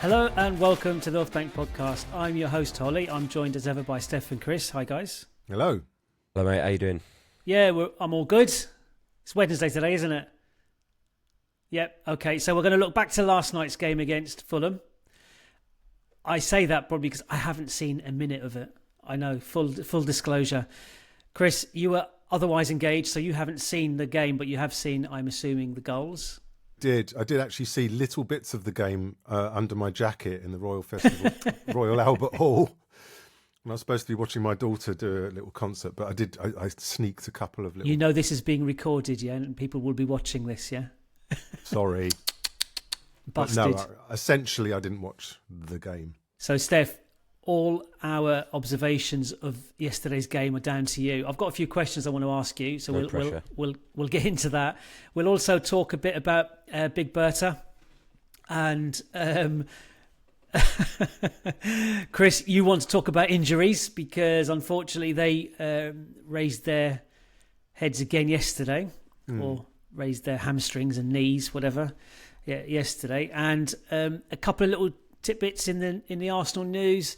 Hello and welcome to the North Bank Podcast. I'm your host, Holly. I'm joined as ever by Stef and Chris. Hi, guys. Hello. Hello, mate. How you doing? Yeah, I'm all good. It's Wednesday today, isn't it? Yep. Okay, so we're going to look back to last night's game against Fulham. I say that probably because I haven't seen a minute of it. I know, full disclosure. Chris, you were otherwise engaged, so you haven't seen the game, but you have seen, I'm assuming, the goals. I did actually see little bits of the game under my jacket in the Royal Festival, Royal Albert Hall. And I was supposed to be watching my daughter do a little concert, but I sneaked a couple of little... You know this is being recorded, yeah? And people will be watching this, yeah? Sorry. Busted. No, essentially I didn't watch the game. So, Steph, all our observations of yesterday's game are down to you. I've got a few questions I want to ask you, so we'll get into that. We'll also talk a bit about Big Berta, and Chris, you want to talk about injuries because unfortunately they raised their heads again yesterday, or raised their hamstrings and knees, whatever, yesterday, and a couple of little tidbits in the Arsenal news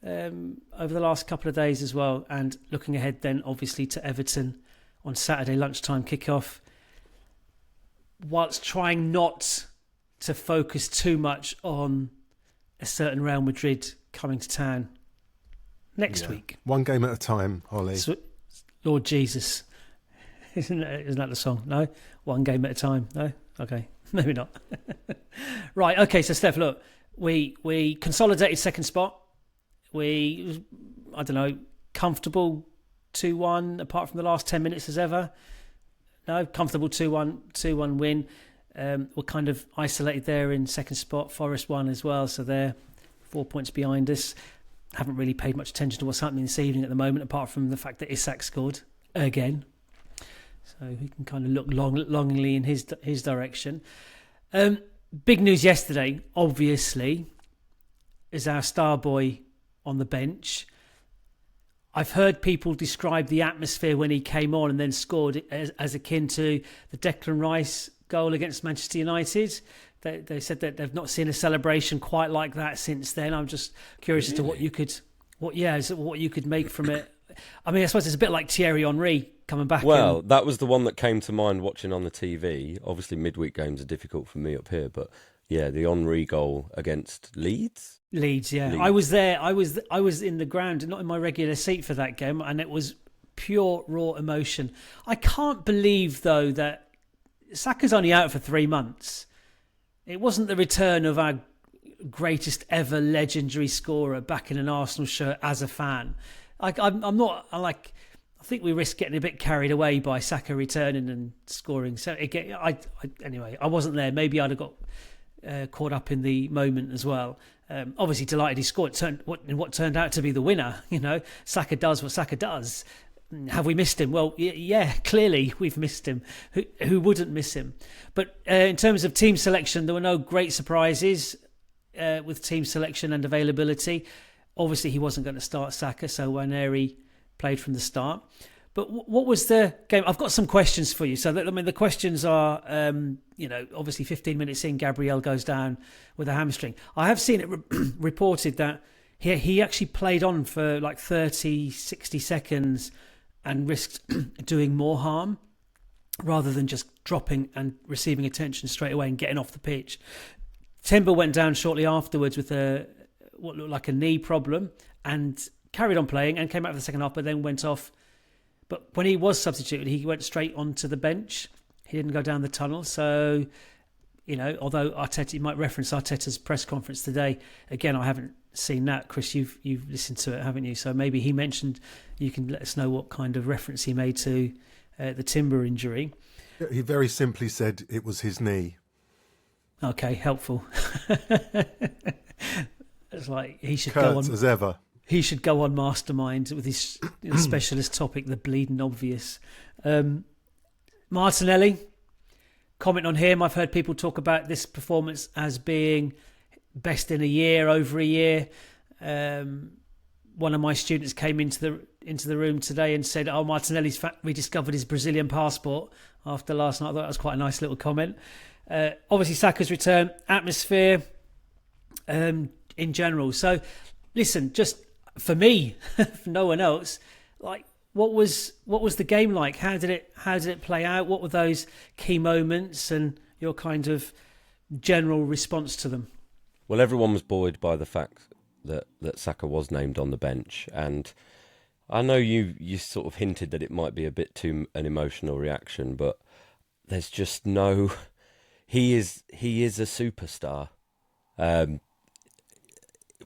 over the last couple of days as well, and looking ahead then obviously to Everton on Saturday lunchtime kickoff, whilst trying not to focus too much on a certain Real Madrid coming to town next week. One game at a time, Holly. So, Lord Jesus. Isn't that the song? No? One game at a time? No? Okay. Maybe not. Right, okay, so Steph, look, we consolidated second spot. Comfortable 2-1 apart from the last 10 minutes as ever. No, comfortable 2-1 win. We're kind of isolated there in second spot. Forest won as well, so they're 4 points behind us. Haven't really paid much attention to what's happening this evening at the moment, apart from the fact that Isak scored again. So we can kind of look longingly in his direction. Big news yesterday, obviously, is our star boy on the bench. I've heard people describe the atmosphere when he came on and then scored as akin to the Declan Rice goal against Manchester United. They said that they've not seen a celebration quite like that since then. I'm just curious as to what you could make from it. I mean, I suppose it's a bit like Thierry Henry coming back. Well, that was the one that came to mind watching on the TV. Obviously, midweek games are difficult for me up here, but yeah, the Henry goal against Leeds. Leeds. I was there. I was in the ground, not in my regular seat for that game, and it was pure raw emotion. I can't believe though that Saka's only out for 3 months. It wasn't the return of our greatest ever legendary scorer back in an Arsenal shirt as a fan. I think we risk getting a bit carried away by Saka returning and scoring. So anyway, I wasn't there. Maybe I'd have got caught up in the moment as well. Obviously delighted he scored what turned out to be the winner. You know, Saka does what Saka does. Have we missed him? Well, yeah, clearly we've missed him. Who wouldn't miss him? But in terms of team selection, there were no great surprises with team selection and availability. Obviously, he wasn't going to start Saka, so Waneri played from the start. But what was the game? I've got some questions for you. So, the questions are, obviously 15 minutes in, Gabriel goes down with a hamstring. I have seen it reported that he actually played on for like 30, 60 seconds and risked doing more harm rather than just dropping and receiving attention straight away and getting off the pitch. Timber went down shortly afterwards with what looked like a knee problem and carried on playing and came out for the second half, but then went off. But when he was substituted, he went straight onto the bench. He didn't go down the tunnel. So, although Arteta, you might reference Arteta's press conference today. Again, I haven't seen that. Chris, you've listened to it, haven't you? So maybe he mentioned, you can let us know what kind of reference he made to the Timber injury. He very simply said it was his knee. Okay, helpful. It's like he should Kurt, go on as ever. He should go on Mastermind with his specialist topic, the bleeding obvious. Martinelli, comment on him. I've heard people talk about this performance as being best in a year, over a year. One of my students came into the room today and said, "Oh, Martinelli's rediscovered his Brazilian passport after last night." I thought that was quite a nice little comment. Obviously, Saka's return, atmosphere. in general. So, listen, just for me, for no one else, like what was the game like? How did it play out? What were those key moments and your kind of general response to them? Well, everyone was buoyed by the fact that Saka was named on the bench, and I know you sort of hinted that it might be a bit too an emotional reaction, but there's just no. He is a superstar.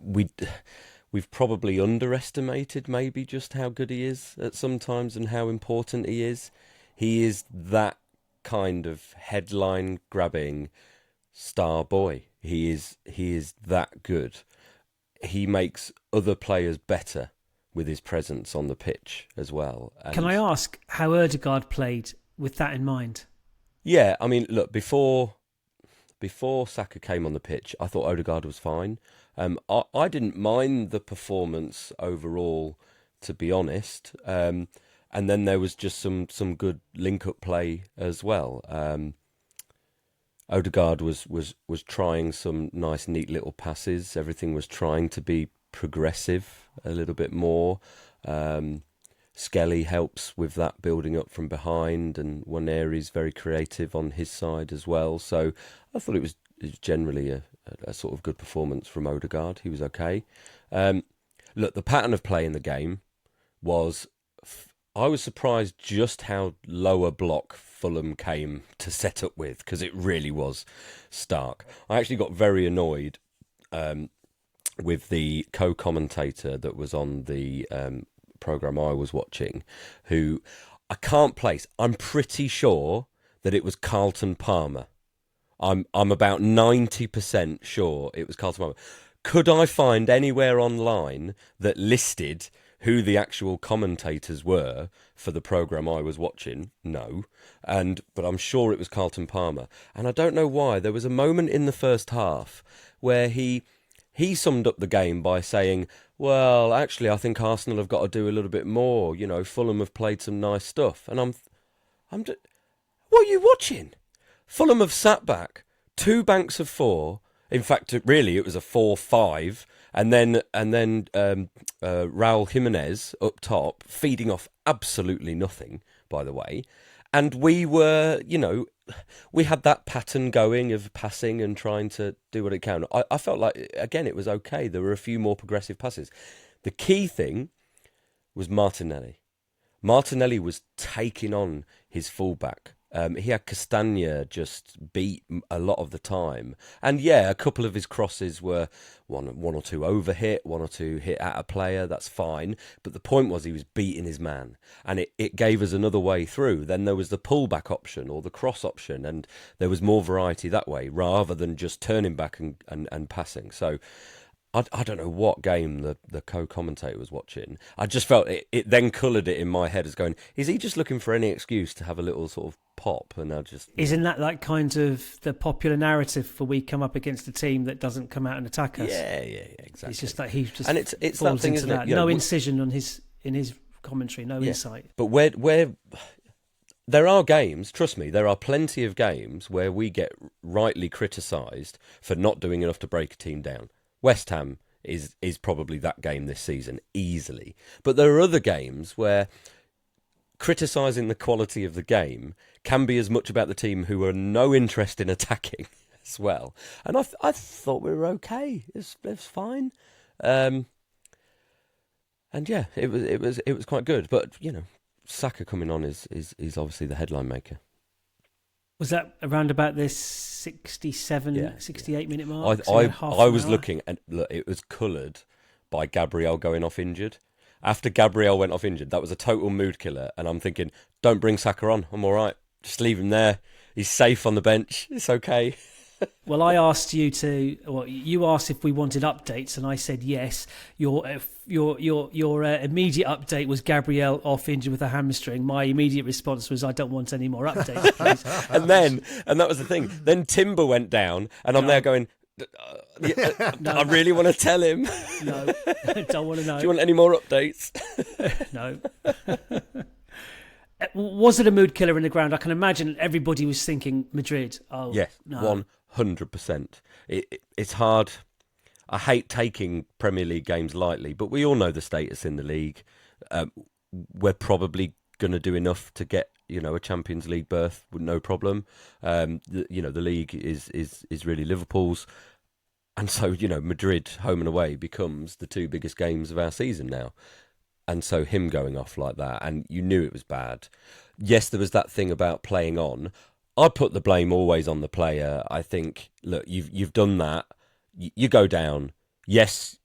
We've probably underestimated maybe just how good he is at sometimes and how important he is. He is that kind of headline grabbing star boy. He is that good. He makes other players better with his presence on the pitch as well. And can I ask how Ødegaard played with that in mind? yeah, I mean, look, before Saka came on the pitch, I thought Ødegaard was fine. I didn't mind the performance overall, to be honest. And then there was just some good link-up play as well. Ødegaard was trying some nice, neat little passes. Everything was trying to be progressive a little bit more. Skelly helps with that building up from behind, and Waneri's very creative on his side as well. So I thought it was generally a sort of good performance from Ødegaard. He was okay. Look, the pattern of play in the game was... I was surprised just how lower block Fulham came to set up with, because it really was stark. I actually got very annoyed with the co-commentator that was on the programme I was watching, who I can't place. I'm pretty sure that it was Carlton Palmer. I'm about 90% sure it was Carlton Palmer. Could I find anywhere online that listed who the actual commentators were for the programme I was watching? No. But I'm sure it was Carlton Palmer. And I don't know why. There was a moment in the first half where he summed up the game by saying, well, actually, I think Arsenal have got to do a little bit more. You know, Fulham have played some nice stuff. And what are you watching? Fulham have sat back, 2 banks of 4. In fact, really, it was a 4-5. And then Raul Jimenez up top, feeding off absolutely nothing, by the way. And we were, we had that pattern going of passing and trying to do what it can. I felt like, again, it was okay. There were a few more progressive passes. The key thing was Martinelli. Martinelli was taking on his fullback. He had Castagna just beat a lot of the time. And yeah, a couple of his crosses were one or two overhit, 1 or 2 hit at a player, that's fine. But the point was he was beating his man. And it gave us another way through. Then there was the pullback option or the cross option, and there was more variety that way, rather than just turning back and passing. So I don't know what game the co-commentator was watching. I just felt it then coloured it in my head as going, is he just looking for any excuse to have a little sort of pop? And I just... Isn't that kind of the popular narrative for we come up against a team that doesn't come out and attack us? Yeah, exactly. It's just that he just and it's that thing, isn't it? No incision in his commentary, no insight. But where there are games, trust me, there are plenty of games where we get rightly criticised for not doing enough to break a team down. West Ham is probably that game this season, easily. But there are other games where criticising the quality of the game can be as much about the team who are no interest in attacking as well. And I thought we were okay. It was fine. And yeah, it was quite good. But, Saka coming on is obviously the headline maker. Was that around about this 67, 68 minute mark? I was looking, and look, it was coloured by Gabriel going off injured. After Gabriel went off injured, that was a total mood killer. And I'm thinking, don't bring Saka on. I'm all right. Just leave him there. He's safe on the bench. It's okay. Well, I asked you you asked if we wanted updates, and I said yes. Your immediate update was Gabriel off injured with a hamstring. My immediate response was, I don't want any more updates, please. and that was the thing. Then Timber went down, and I'm there going, no. I really want to tell him. No, don't want to know. Do you want any more updates? No. Was it a mood killer in the ground? I can imagine everybody was thinking Madrid. Oh, yes, no. 100%. It's hard. I hate taking Premier League games lightly, but we all know the status in the league. We're probably going to do enough to get a Champions League berth with no problem. The league is really Liverpool's, and so Madrid home and away becomes the two biggest games of our season now. And so him going off like that, and you knew it was bad. Yes, there was that thing about playing on. I put the blame always on the player. I think, look, you've done that. You go down. Yes,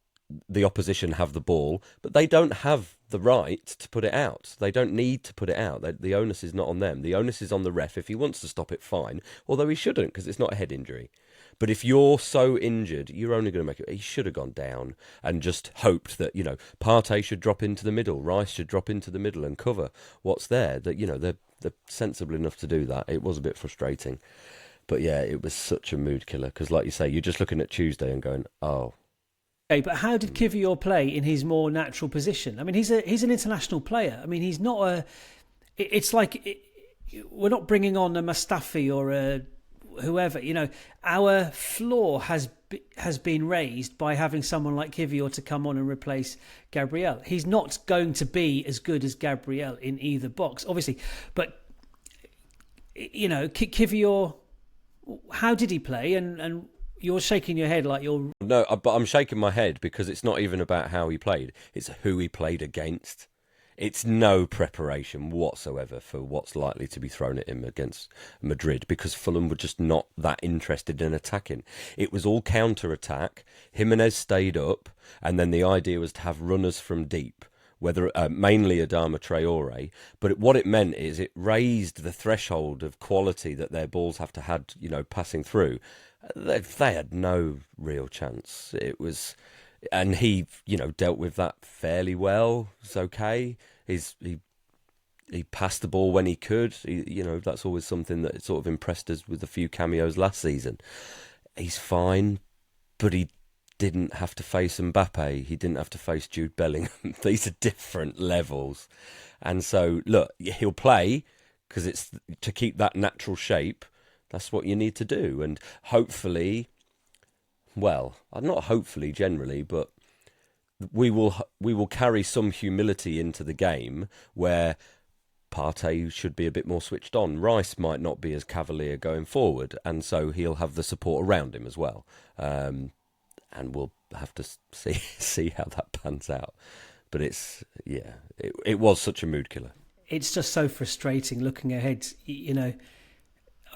the opposition have the ball, but they don't have the right to put it out. They don't need to put it out. The onus is not on them. The onus is on the ref. If he wants to stop it, fine. Although he shouldn't, because it's not a head injury. But if you're so injured, you're only going to make it. He should have gone down and just hoped that, Partey should drop into the middle. Rice should drop into the middle and cover what's there. That, they're sensible enough to do that. It was a bit frustrating. But yeah, it was such a mood killer. Because like you say, you're just looking at Tuesday and going, oh. Okay, but how did Kiwior play in his more natural position? I mean, he's an international player. I mean, he's not a... It's like... We're not bringing on a Mustafi or a... whoever, our floor has been raised by having someone like Kiwior to come on and replace Gabriel. He's not going to be as good as Gabriel in either box, obviously. But, Kiwior, how did he play? And you're shaking your head like you're... No, but I'm shaking my head because it's not even about how he played. It's who he played against. It's no preparation whatsoever for what's likely to be thrown at him against Madrid, because Fulham were just not that interested in attacking. It was all counter-attack. Jimenez stayed up, and then the idea was to have runners from deep, whether mainly Adama Traore. But what it meant is it raised the threshold of quality that their balls have to have, passing through. They had no real chance. It was... And he, dealt with that fairly well. It's okay. He passed the ball when he could. That's always something that sort of impressed us with a few cameos last season. He's fine, but he didn't have to face Mbappe. He didn't have to face Jude Bellingham. These are different levels. And so, look, he'll play because it's to keep that natural shape. That's what you need to do. And hopefully... Well, not hopefully generally, but we will carry some humility into the game where Partey should be a bit more switched on. Rice might not be as cavalier going forward, and so he'll have the support around him as well. And we'll have to see how that pans out. But it was such a mood killer. It's just so frustrating looking ahead,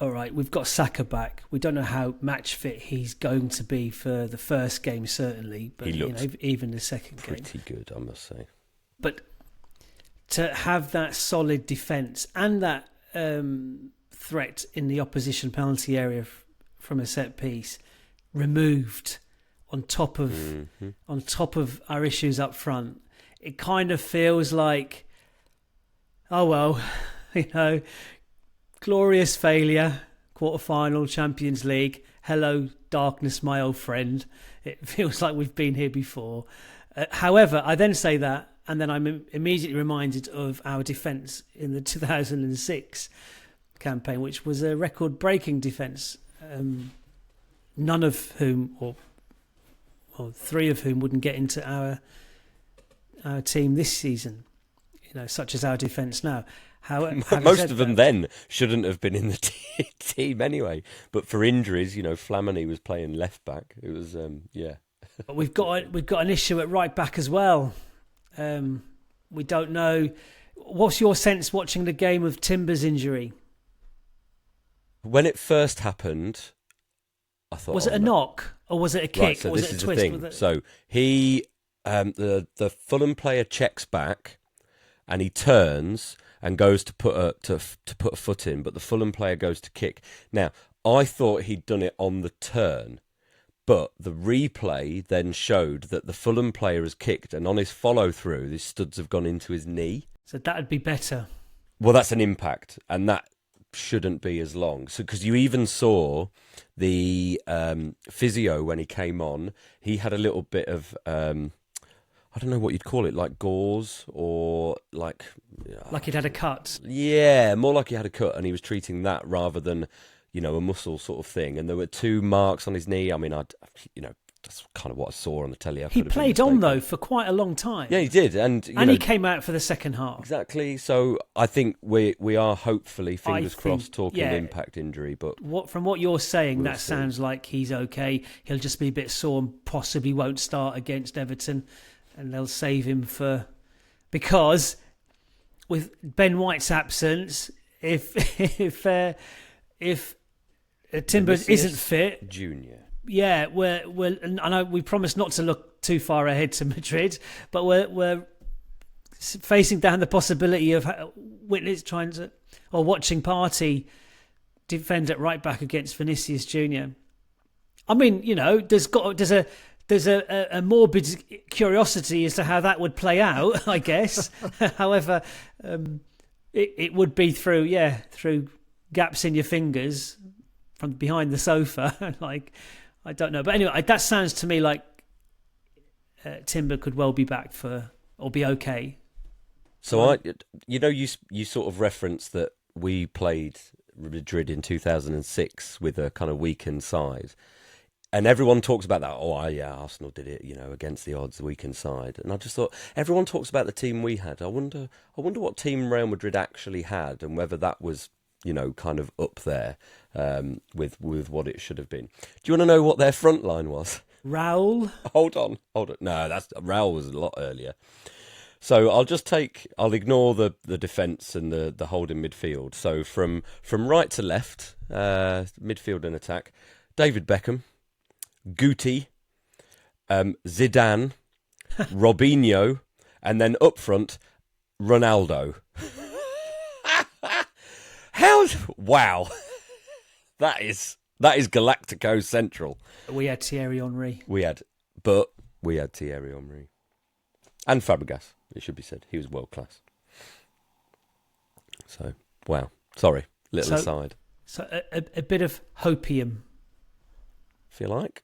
All right, we've got Saka back. We don't know how match fit he's going to be for the first game, certainly, but even the second game. Pretty good, I must say. But to have that solid defence and that threat in the opposition penalty area from a set piece removed on top of our issues up front, it kind of feels like, oh well, glorious failure, quarter-final, Champions League. Hello, darkness, my old friend. It feels like we've been here before. However, I then say that, and then I'm immediately reminded of our defence in the 2006 campaign, which was a record-breaking defence. None of whom, or three of whom, wouldn't get into our team this season. Such as our defence now. Most of them then shouldn't have been in the team anyway. But for injuries, Flamini was playing left back. It was, But we've got an issue at right back as well. We don't know. What's your sense watching the game of Timber's injury? When it first happened, I thought, was it a knock or was it a kick? Right, so or was this it a is twist? the thing. So he, the Fulham player checks back, and he turns and goes to put a foot in, but the Fulham player goes to kick. Now, I thought he'd done it on the turn, but the replay then showed that the Fulham player has kicked, and on his follow-through, his studs have gone into his knee. So that'd be better. Well, that's an impact, and that shouldn't be as long. So, because you even saw the physio when he came on, he had a little bit of... I don't know what you'd call it, like gauze or like... Like he'd had a cut. Yeah, more like he had a cut, and he was treating that rather than, a muscle sort of thing. And there were 2 marks on his knee. I mean, That's kind of what I saw on the telly. He played on though for quite a long time. Yeah, he did, and he came out for the second half. Exactly. So I think we are hopefully, fingers crossed, talking impact injury. But from what you're saying, that sounds like he's okay. He'll just be a bit sore and possibly won't start against Everton, and they'll save him because with Ben White's absence, if Timber isn't fit, Junior. Yeah, I know we promised not to look too far ahead to Madrid, but we're facing down the possibility of watching Partey defend at right back against Vinicius Junior. I mean, there's a morbid curiosity as to how that would play out, I guess. However, it would be through gaps in your fingers from behind the sofa, like. I don't know. But anyway, that sounds to me like Timber could well be back or be okay. So, you sort of referenced that we played Madrid in 2006 with a kind of weakened side. And everyone talks about that. Oh, yeah, Arsenal did it, against the odds, weakened side. And I just thought, everyone talks about the team we had. I wonder what team Real Madrid actually had and whether that was, kind of up there with what it should have been. Do you want to know what their front line was? Raul? Hold on. No, Raul was a lot earlier. So I'll ignore the defence and the holding midfield. So from right to left, midfield and attack, David Beckham, Guti, Zidane, Robinho, and then up front, Ronaldo. Wow. That is Galactico Central. We had Thierry Henry. We had Thierry Henry. And Fabregas, it should be said. He was world class. So, wow. Sorry, aside. So a bit of hopium. Feel like?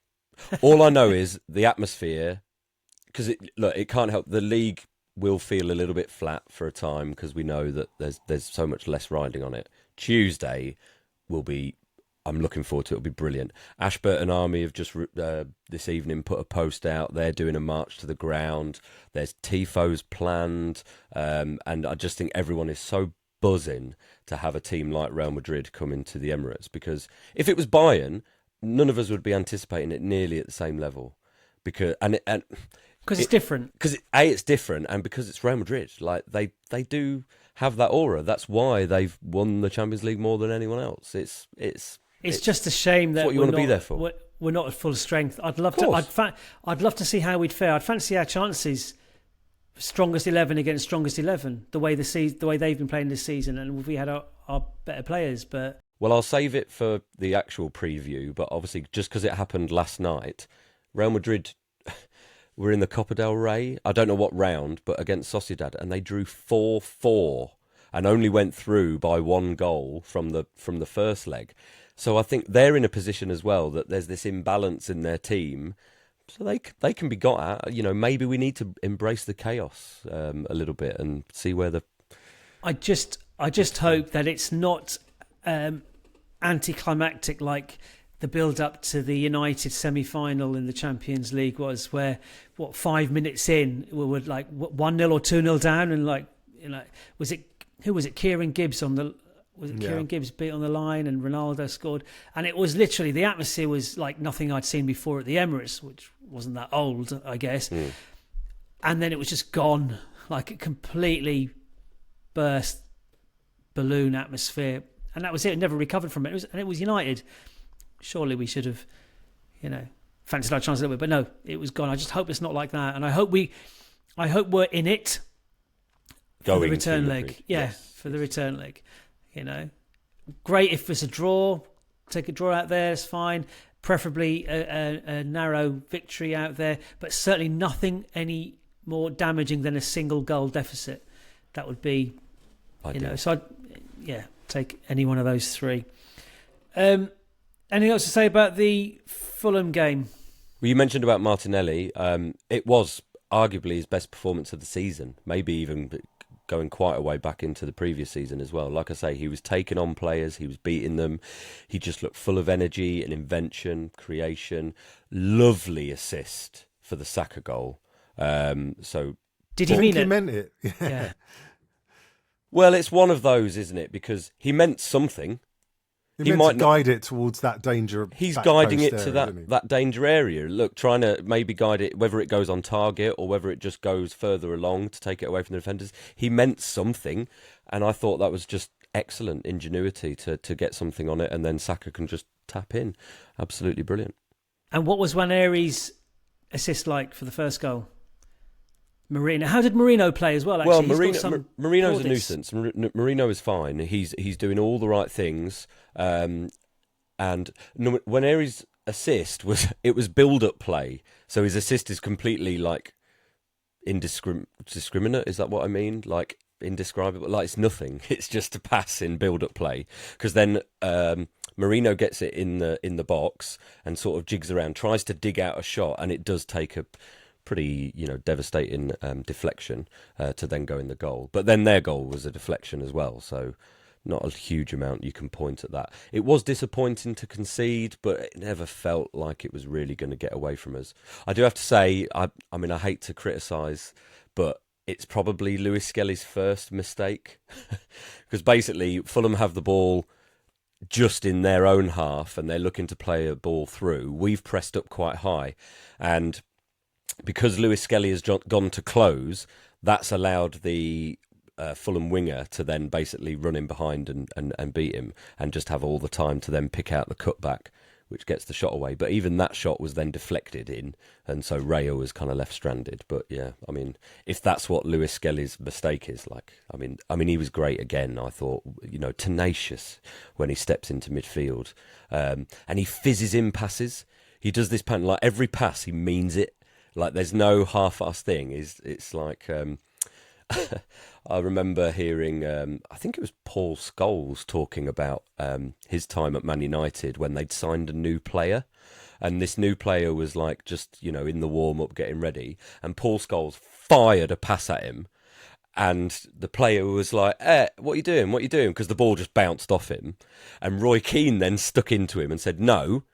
All I know is the atmosphere, because it can't help. The league will feel a little bit flat for a time because we know that there's so much less riding on it. Tuesday will be, I'm looking forward to it. It'll be brilliant. Ashburton Army have just this evening put a post out. They're doing a march to the ground. There's tifos planned, and I just think everyone is so buzzing to have a team like Real Madrid come into the Emirates, because if it was Bayern, none of us would be anticipating it nearly at the same level, because it's different. Because it's different, and because it's Real Madrid. Like they do have that aura. That's why they've won the Champions League more than anyone else. It's just a shame that what you want to be there for. We're not at full strength. I'd love to see how we'd fare. I'd fancy our chances. Strongest 11 against strongest 11. The way they've been playing this season, and if we had our better players, but. Well, I'll save it for the actual preview. But obviously, just because it happened last night, Real Madrid were in the Copa del Rey. I don't know what round, but against Sociedad, and they drew 4-4 and only went through by one goal from the first leg. So I think they're in a position as well that there's this imbalance in their team, so they can be got at. Maybe we need to embrace the chaos a little bit and see where the. I just hope that it's not anticlimactic like the build-up to the United semi-final in the Champions League was, where 5 minutes in we were like 1-0 or 2-0 down, and who was it? Kieran Gibbs Kieran Gibbs beat on the line, and Ronaldo scored, and it was literally, the atmosphere was like nothing I'd seen before at the Emirates, which wasn't that old, I guess. And then it was just gone, like a completely burst balloon atmosphere, and that was it. It never recovered from it. It was United. Surely we should have, fancied our chance a little bit, but no, it was gone. I just hope it's not like that, and I hope we're in it for the return leg. For the return leg. Great if it's a draw. Take a draw out there, it's fine. Preferably a narrow victory out there, but certainly nothing any more damaging than a single goal deficit. That would be, So take any one of those three. Anything else to say about the Fulham game? Well, you mentioned about Martinelli. It was arguably his best performance of the season, maybe even going quite a way back into the previous season as well. Like I say, he was taking on players, he was beating them. He just looked full of energy and invention, creation. Lovely assist for the Saka goal. So did he mean he it? meant it. Yeah. Well, it's one of those, isn't it? Because he meant something. He might guide it towards that danger. He's guiding it area, to that danger area. Look, trying to maybe guide it, whether it goes on target or whether it just goes further along to take it away from the defenders. He meant something, and I thought that was just excellent ingenuity to get something on it, and then Saka can just tap in. Absolutely brilliant. And what was Nwaneri's assist like for the first goal? Marino. How did Marino play as well? Actually? Well, Marino's a nuisance. Marino is fine. He's doing all the right things. And Nwaneri's assist was build-up play. So his assist is completely like indiscriminate. Is that what I mean? Like indescribable. Like it's nothing. It's just a pass in build-up play. Because then Marino gets it in the box and sort of jigs around, tries to dig out a shot, and it does take a pretty devastating deflection to then go in the goal. But then their goal was a deflection as well, so not a huge amount you can point at that. It was disappointing to concede, but it never felt like it was really going to get away from us. I do have to say, I mean, I hate to criticise, but it's probably Lewis Skelly's first mistake. Because basically Fulham have the ball just in their own half and they're looking to play a ball through. We've pressed up quite high, and because Lewis Skelly has gone to close, that's allowed the Fulham winger to then basically run in behind and beat him, and just have all the time to then pick out the cutback, which gets the shot away. But even that shot was then deflected in, and so Rayo was kind of left stranded. But yeah, I mean, if that's what Lewis Skelly's mistake is, like, I mean, he was great again. I thought, tenacious when he steps into midfield, and he fizzes in passes. He does this pattern, like every pass he means it. Like there's no half-assed thing. It's like I remember hearing I think it was Paul Scholes talking about his time at Man United when they'd signed a new player, and this new player was like just in the warm-up getting ready, and Paul Scholes fired a pass at him, and the player was like, what are you doing? What are you doing? Because the ball just bounced off him, and Roy Keane then stuck into him and said, no,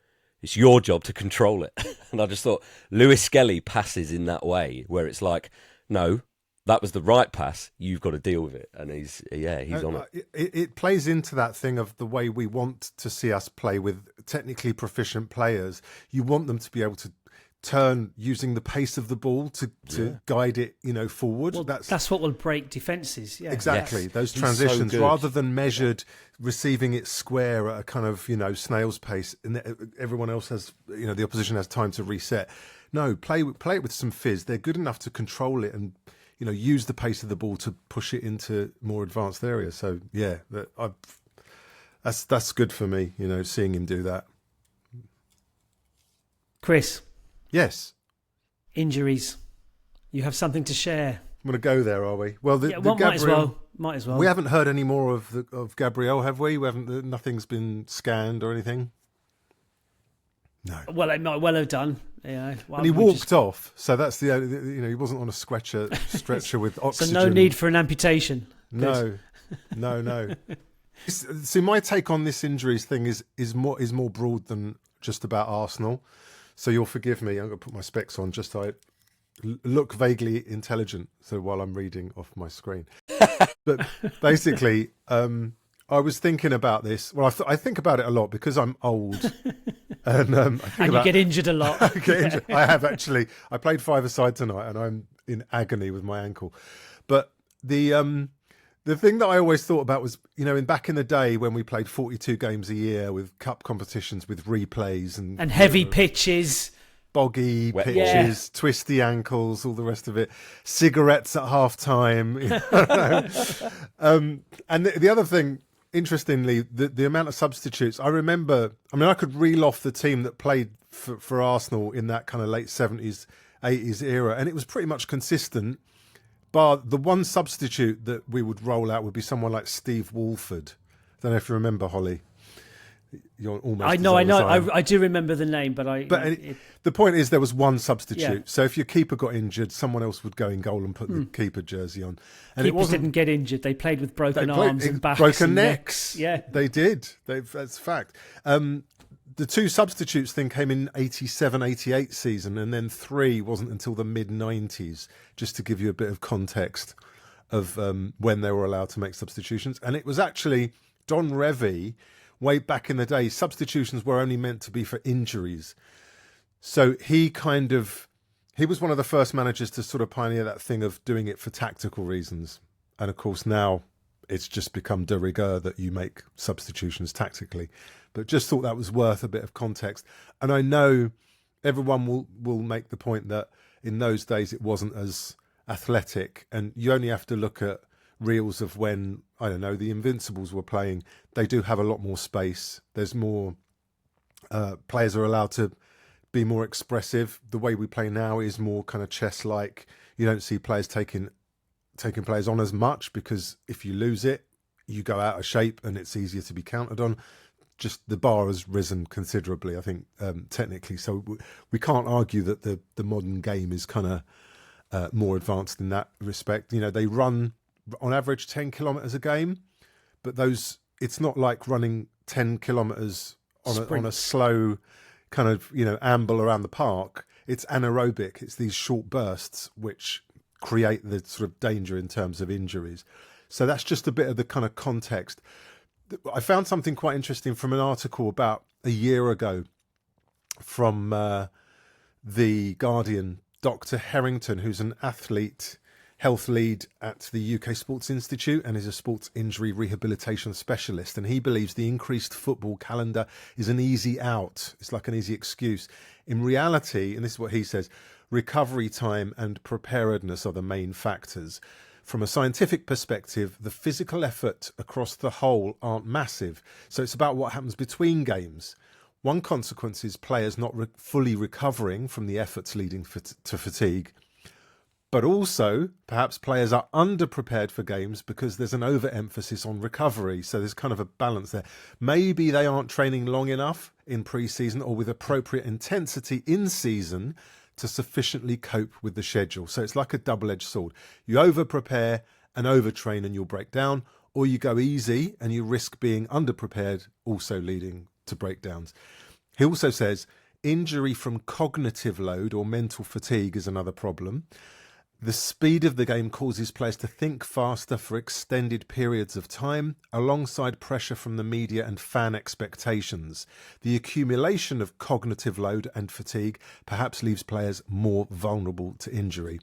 it's your job to control it. And I just thought, Lewis Skelly passes in that way, where it's like, no, that was the right pass. You've got to deal with it. And he's on it. It plays into that thing of the way we want to see us play with technically proficient players. You want them to be able to turn using the pace of the ball to guide it, forward. Well, that's what will break defences. Yeah, exactly. Yes. Those He's transitions, so good. rather than measured, receiving it square at a kind of snail's pace, and everyone else has the opposition has time to reset. No, play it with some fizz. They're good enough to control it and use the pace of the ball to push it into more advanced areas. So yeah, that's good for me. Seeing him do that. Chris. Yes. Injuries. You have something to share. I'm going to go there, are we? Well, might as well. We haven't heard any more of Gabriel, have we? We haven't. Nothing's been scanned or anything. No. Well, it might well have done. And he walked off, so that's the he wasn't on a stretcher with oxygen. So no need for an amputation. No. See, my take on this injuries thing is more broad than just about Arsenal. So you'll forgive me. I'm going to put my specs on just so I look vaguely intelligent. So while I'm reading off my screen, but basically, I was thinking about this. Well, I think about it a lot because I'm old, and you get injured a lot. I get injured. I have actually. I played five-a-side tonight, and I'm in agony with my ankle. But the thing that I always thought about was, back in the day when we played 42 games a year with cup competitions with replays and heavy pitches, boggy pitches, twisty ankles, all the rest of it, cigarettes at half time. And the other thing, interestingly, the amount of substitutes. I remember, I could reel off the team that played for Arsenal in that kind of late 70s, 80s era, and it was pretty much consistent. But the one substitute that we would roll out would be someone like Steve Walford. I don't know if you remember, Holly. You're almost. I as know. old as I am. I do remember the name, but the point is, there was one substitute. Yeah. So if your keeper got injured, someone else would go in goal and put the keeper jersey on. And keepers didn't get injured. They played with broken arms and backs, broken and necks. Yeah, they did. That's a fact. The two substitutes thing came in 87-88 season, and then 3 wasn't until the mid-90s, just to give you a bit of context of when they were allowed to make substitutions. And it was actually Don Revie, way back in the day, substitutions were only meant to be for injuries. So he was one of the first managers to sort of pioneer that thing of doing it for tactical reasons. And of course now it's just become de rigueur that you make substitutions tactically. But just thought that was worth a bit of context. And I know everyone will make the point that in those days it wasn't as athletic, and you only have to look at reels of when, I don't know, the Invincibles were playing. They do have a lot more space. There's more players are allowed to be more expressive. The way we play now is more kind of chess-like. You don't see players taking players on as much, because if you lose it, you go out of shape and it's easier to be countered on. Just the bar has risen considerably, I think, technically. So we can't argue that the modern game is kind of more advanced in that respect. You know, they run on average 10 kilometres a game, but it's not like running 10 kilometres on a slow kind of, amble around the park. It's anaerobic. It's these short bursts which create the sort of danger in terms of injuries. So that's just a bit of the kind of context. I found something quite interesting from an article about a year ago from The Guardian. Dr. Harrington, who's an athlete health lead at the UK Sports Institute and is a sports injury rehabilitation specialist, and he believes the increased football calendar is an easy out. It's like an easy excuse. In reality, and this is what he says, recovery time and preparedness are the main factors. From a scientific perspective, the physical effort across the whole aren't massive, so it's about what happens between games. One consequence is players not fully recovering from the efforts leading to fatigue. But also, perhaps players are underprepared for games because there's an overemphasis on recovery. So there's kind of a balance there. Maybe they aren't training long enough in pre-season or with appropriate intensity in season to sufficiently cope with the schedule. So it's like a double-edged sword. You over-prepare and overtrain and you'll break down, or you go easy and you risk being underprepared, also leading to breakdowns. He also says injury from cognitive load or mental fatigue is another problem. The speed of the game causes players to think faster for extended periods of time, alongside pressure from the media and fan expectations. The accumulation of cognitive load and fatigue perhaps leaves players more vulnerable to injury.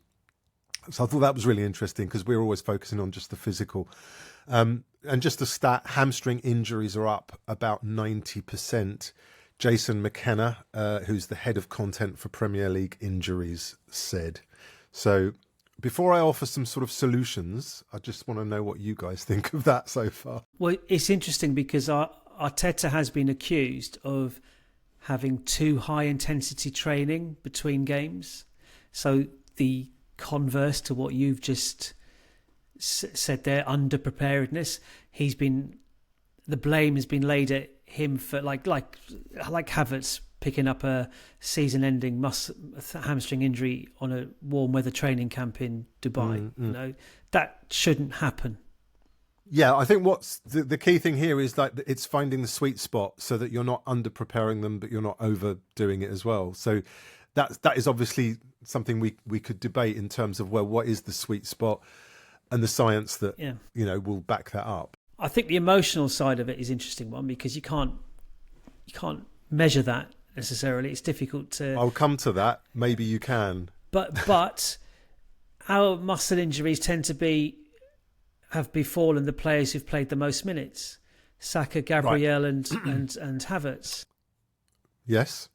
So I thought that was really interesting, because we're always focusing on just the physical. And just a stat, hamstring injuries are up about 90%. Jason McKenna, who's the head of content for Premier League injuries, said. So before I offer some sort of solutions, I just want to know what you guys think of that so far. Well, it's interesting because Arteta has been accused of having too high intensity training between games. So the converse to what you've just said there, underpreparedness. The blame has been laid at him for like Havertz picking up a season-ending hamstring injury on a warm weather training camp in Dubai. That shouldn't happen. Yeah, I think what's the key thing here is that it's finding the sweet spot so that you're not under-preparing them, but you're not overdoing it as well. So that is obviously something we could debate in terms of, well, what is the sweet spot and the science that will back that up. I think the emotional side of it is an interesting one, because you can't measure that necessarily. It's difficult to. I'll come to that. Maybe you can. But our muscle injuries tend to have befallen the players who've played the most minutes: Saka, Gabriel, right. and Havertz. Yes.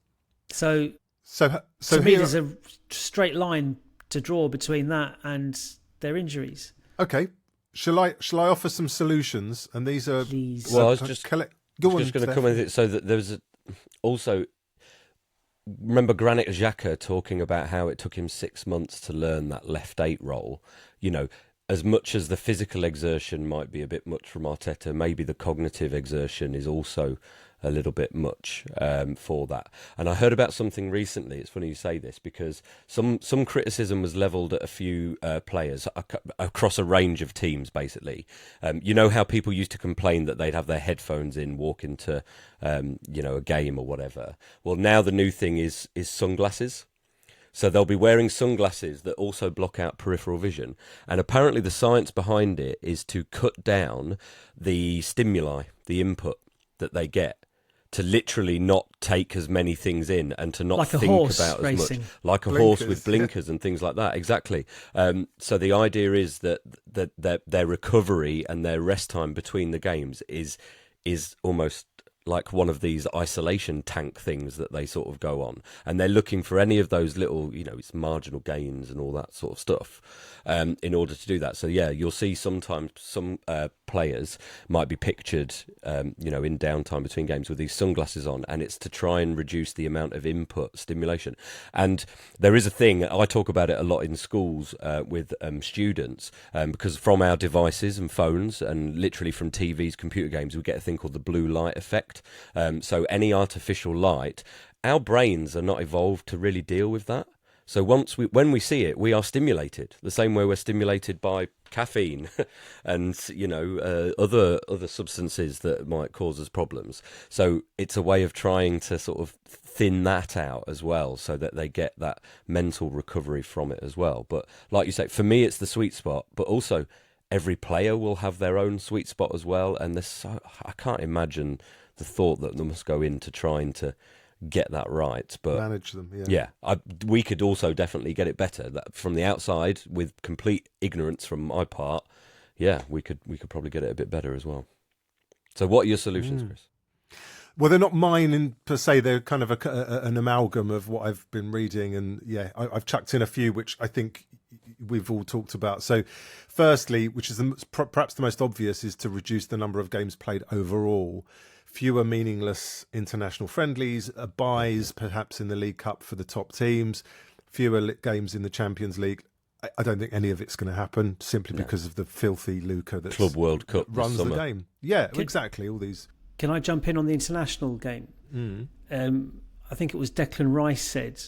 So to me, there's a straight line to draw between that and their injuries. Okay. Shall I offer some solutions? And these are. Please. Well, I was just going to comment with it. So that there's also. Remember Granit Xhaka talking about how it took him 6 months to learn that left 8 role. As much as the physical exertion might be a bit much from Arteta, maybe the cognitive exertion is also a little bit much for that. And I heard about something recently. It's funny you say this, because some criticism was levelled at a few players across a range of teams, basically. You know how people used to complain that they'd have their headphones in, walk into a game or whatever. Well, now the new thing is sunglasses. So they'll be wearing sunglasses that also block out peripheral vision. And apparently the science behind it is to cut down the stimuli, the input that they get, to literally not take as many things in and to not like think about as racing. much. Like a horse with blinkers and things like that. Exactly. So the idea is that their recovery and their rest time between the games is almost like one of these isolation tank things that they sort of go on, and they're looking for any of those little, it's marginal gains and all that sort of stuff in order to do that. So yeah, you'll see sometimes some players might be pictured in downtime between games with these sunglasses on, and it's to try and reduce the amount of input stimulation. And there is a thing, I talk about it a lot in schools with students, because from our devices and phones and literally from TVs, computer games, we get a thing called the blue light effect. So any artificial light, our brains are not evolved to really deal with that. So when we see it, we are stimulated the same way we're stimulated by caffeine and other substances that might cause us problems. So it's a way of trying to sort of thin that out as well, so that they get that mental recovery from it as well. But like you say, for me, it's the sweet spot. But also, every player will have their own sweet spot as well. And I can't imagine the thought that they must go into trying to get that right, but manage them. We could also definitely get it better. That from the outside, with complete ignorance from my part, we could probably get it a bit better as well. So, what are your solutions, Chris? Well, they're not mine per se. They're kind of an amalgam of what I've been reading, and I've chucked in a few which I think we've all talked about. So, firstly, which is perhaps the most obvious, is to reduce the number of games played overall. Fewer meaningless international friendlies, buys perhaps in the League Cup for the top teams, fewer games in the Champions League. I don't think any of it's going to happen, simply because of the filthy lucre that Club World Cup runs the game. Yeah, exactly. All these. Can I jump in on the international game? I think it was Declan Rice said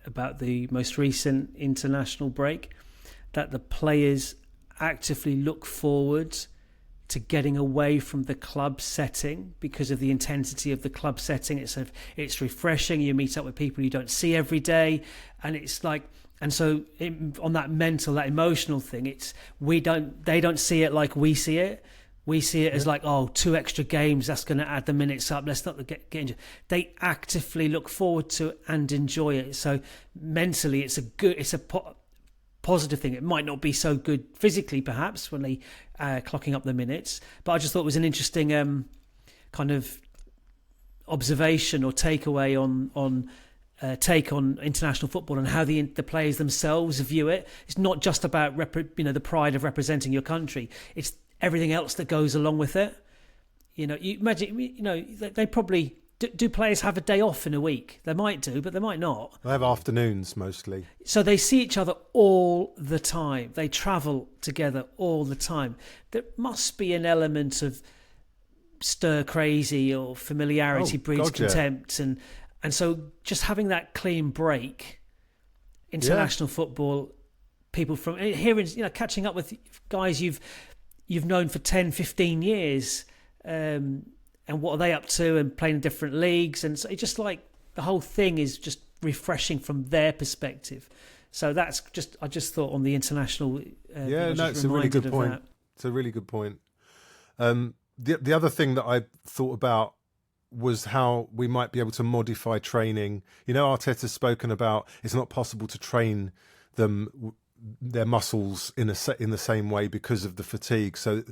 about the most recent international break that the players actively look forward to getting away from the club setting because of the intensity of the club setting. It's refreshing. You meet up with people you don't see every day, and it's like, and so on that mental, that emotional thing, they don't see it like we see it. We see it as like, 2 extra games, that's going to add the minutes up. Let's not get injured. They actively look forward to it and enjoy it. So mentally, it's a positive thing. It might not be so good physically, perhaps, when they clocking up the minutes. But I just thought it was an interesting kind of observation or takeaway on take on international football and how the players themselves view it. It's not just about the pride of representing your country. It's everything else that goes along with it. You imagine. They probably. Do players have a day off in a week? They might do, but they might not. They have afternoons mostly. So they see each other all the time. They travel together all the time. There must be an element of stir crazy or familiarity breeds contempt. And so just having that clean break, international football, people from hearing, catching up with guys you've known for 10, 15 years, and what are they up to, and playing in different leagues. And so it's just like the whole thing is just refreshing from their perspective. So that's I just thought on the international. It's a really good point. It's a really good point. The other thing that I thought about was how we might be able to modify training. Arteta's spoken about it's not possible to train their muscles in the same way because of the fatigue. So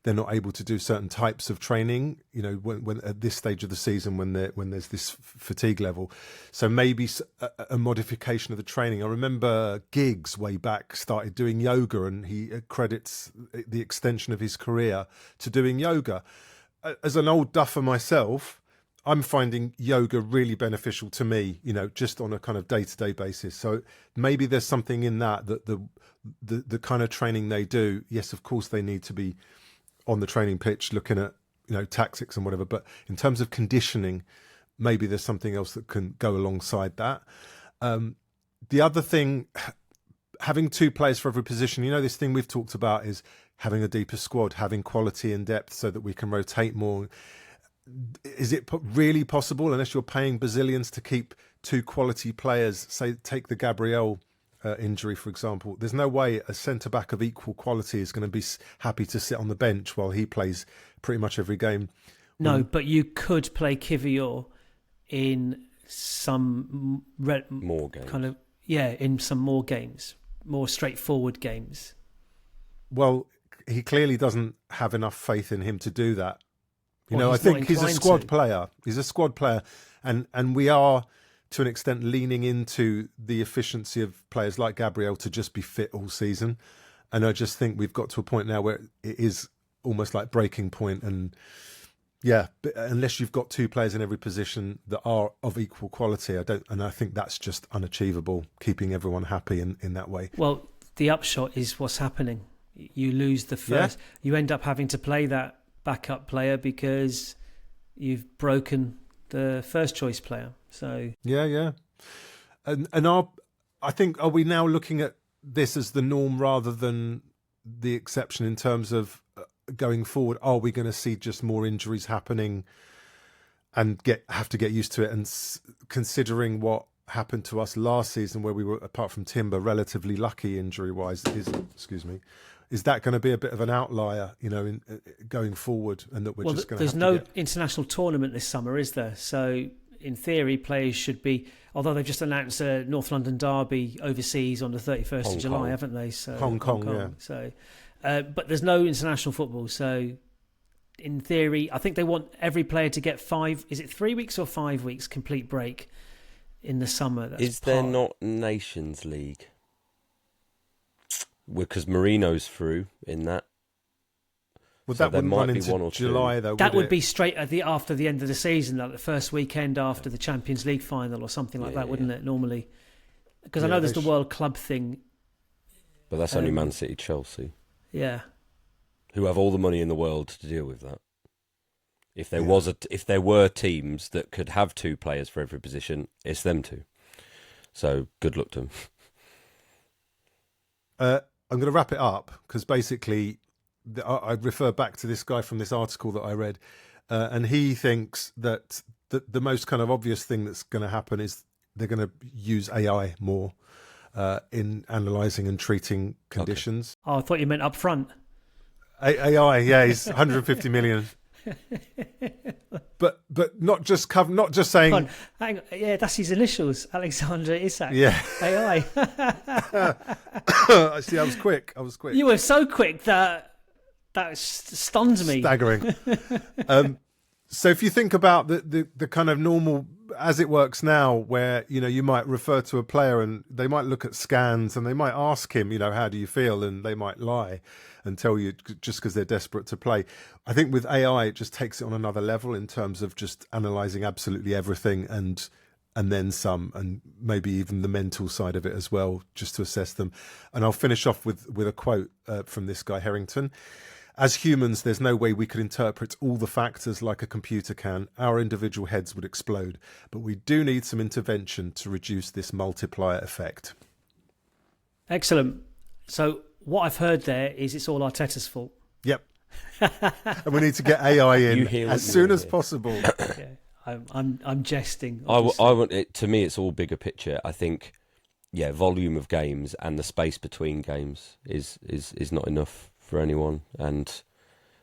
they're not able to do certain types of training, when at this stage of the season when there's this fatigue level. So maybe a modification of the training. I remember Giggs way back started doing yoga, and he credits the extension of his career to doing yoga. As an old duffer myself, I'm finding yoga really beneficial to me, just on a kind of day-to-day basis. So maybe there's something in that the kind of training they do. Yes, of course, they need to be on the training pitch looking at tactics and whatever. But in terms of conditioning, maybe there's something else that can go alongside that. The other thing, having 2 players for every position, this thing we've talked about is having a deeper squad, having quality and depth so that we can rotate more. Is it really possible, unless you're paying bazillions, to keep 2 quality players? Say, take the Gabriel injury, for example. There's no way a centre-back of equal quality is going to be happy to sit on the bench while he plays pretty much every game. No, but you could play Kivior in some more games. In some more games, more straightforward games. Well, he clearly doesn't have enough faith in him to do that. I think he's a squad player. He's a squad player, and we are, to an extent, leaning into the efficiency of players like Gabriel to just be fit all season. And I just think we've got to a point now where it is almost like breaking point. And yeah, but unless you've got 2 players in every position that are of equal quality, I think that's just unachievable, keeping everyone happy in that way. Well, the upshot is what's happening. You lose the first. Yeah. You end up having to play that backup player because you've broken the first choice player. So yeah. And I think, are we now looking at this as the norm rather than the exception in terms of going forward? Are we going to see just more injuries happening and have to get used to it? And considering what happened to us last season, where we were, apart from Timber, relatively lucky injury-wise, is that going to be a bit of an outlier, in going forward, and that we're just going to? There's no international tournament this summer, is there? So in theory, players should be. Although they've just announced a North London derby overseas on the 31st of July, haven't they? So Hong Kong. Yeah. So, but there's no international football. So in theory, I think they want every player to get 5. Is it 3 weeks or 5 weeks complete break in the summer? Is there not Nations League? Because Marino's through in that. Well, that wouldn't run into July, though. That would be straight after the end of the season, like the first weekend after the Champions League final or something like that, wouldn't it? Normally, because I know there's the World Club thing. But that's only Man City, Chelsea. Yeah. Who have all the money in the world to deal with that. If there were teams that could have 2 players for every position, it's them 2. So good luck to them. I'm going to wrap it up because basically I refer back to this guy from this article that I read, and he thinks that the most kind of obvious thing that's going to happen is they're going to use AI more in analysing and treating conditions. Okay. Oh, I thought you meant up front. AI, yeah, he's 150 million. But not just saying. Hang on. Yeah, that's his initials, Alexander Isak. Yeah, AI. I see. I was quick. You were so quick that stuns me. Staggering. So if you think about the kind of normal as it works now, where you might refer to a player and they might look at scans and they might ask him, how do you feel, and they might lie and tell you just because they're desperate to play. I think with AI, it just takes it on another level in terms of just analysing absolutely everything and then some, and maybe even the mental side of it as well, just to assess them. And I'll finish off with a quote from this guy, Harrington. As humans, there's no way we could interpret all the factors like a computer can. Our individual heads would explode. But we do need some intervention to reduce this multiplier effect. Excellent. So what I've heard there is it's all Arteta's fault. Yep. And we need to get AI in as soon as possible. Yeah, I'm jesting. I want it. To me, it's all bigger picture. I think, volume of games and the space between games is not enough for anyone, and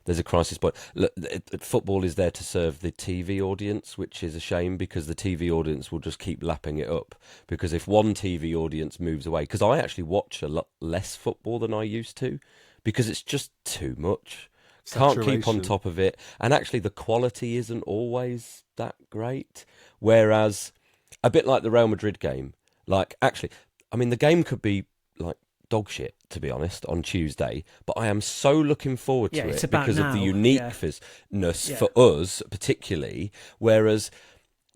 there's a crisis point. Look, football is there to serve the TV audience, which is a shame because the TV audience will just keep lapping it up. Because if one TV audience moves away, because I actually watch a lot less football than I used to, because it's just too much. Can't keep on top of it, and actually the quality isn't always that great. Whereas a bit like the Real Madrid game, the game could be like dog shit, to be honest, on Tuesday, but I am so looking forward to it because of the uniqueness for us particularly. Whereas